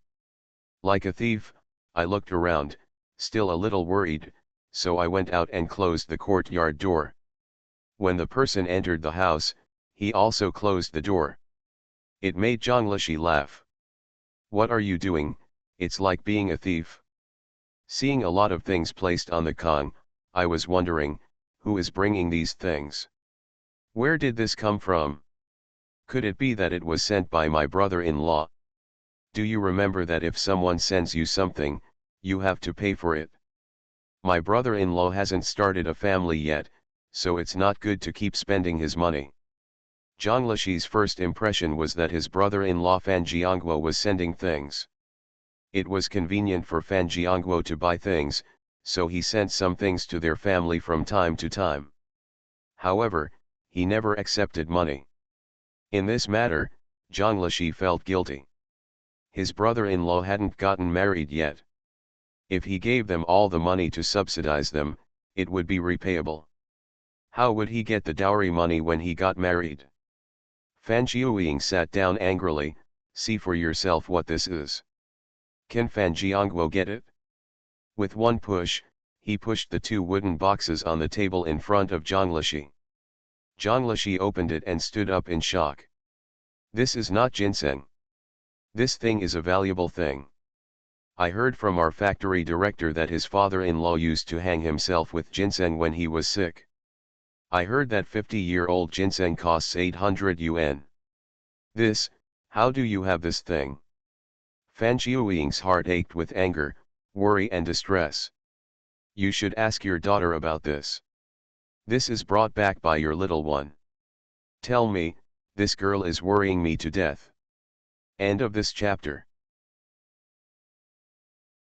Like a thief, I looked around, still a little worried, so I went out and closed the courtyard door. When the person entered the house, he also closed the door. It made Zhang Lishi laugh. What are you doing? It's like being a thief. Seeing a lot of things placed on the Kong, I was wondering, who is bringing these things? Where did this come from? Could it be that it was sent by my brother-in-law? Do you remember that if someone sends you something, you have to pay for it? My brother-in-law hasn't started a family yet, so it's not good to keep spending his money. Zhang Lishi's first impression was that his brother-in-law Fan Jiangguo was sending things. It was convenient for Fan Jiangguo to buy things, so he sent some things to their family from time to time. However, he never accepted money. In this matter, Zhang Lishi felt guilty. his brother-in-law hadn't gotten married yet. If he gave them all the money to subsidize them, it would be repayable. How would he get the dowry money when he got married? Fan Jiuying sat down angrily. See for yourself what this is. Can Fan Jiangguo get it? With one push, he pushed the two wooden boxes on the table in front of Zhang Lishi. Zhang Lishi opened it and stood up in shock. This is not ginseng. This thing is a valuable thing. I heard from our factory director that his father-in-law used to hang himself with ginseng when he was sick. I heard that 50-year-old ginseng costs 800 yuan. This, how do you have this thing? Fan Jiuying's heart ached with anger, worry and distress. You should ask your daughter about this. This is brought back by your little one. Tell me, this girl is worrying me to death. End of this chapter.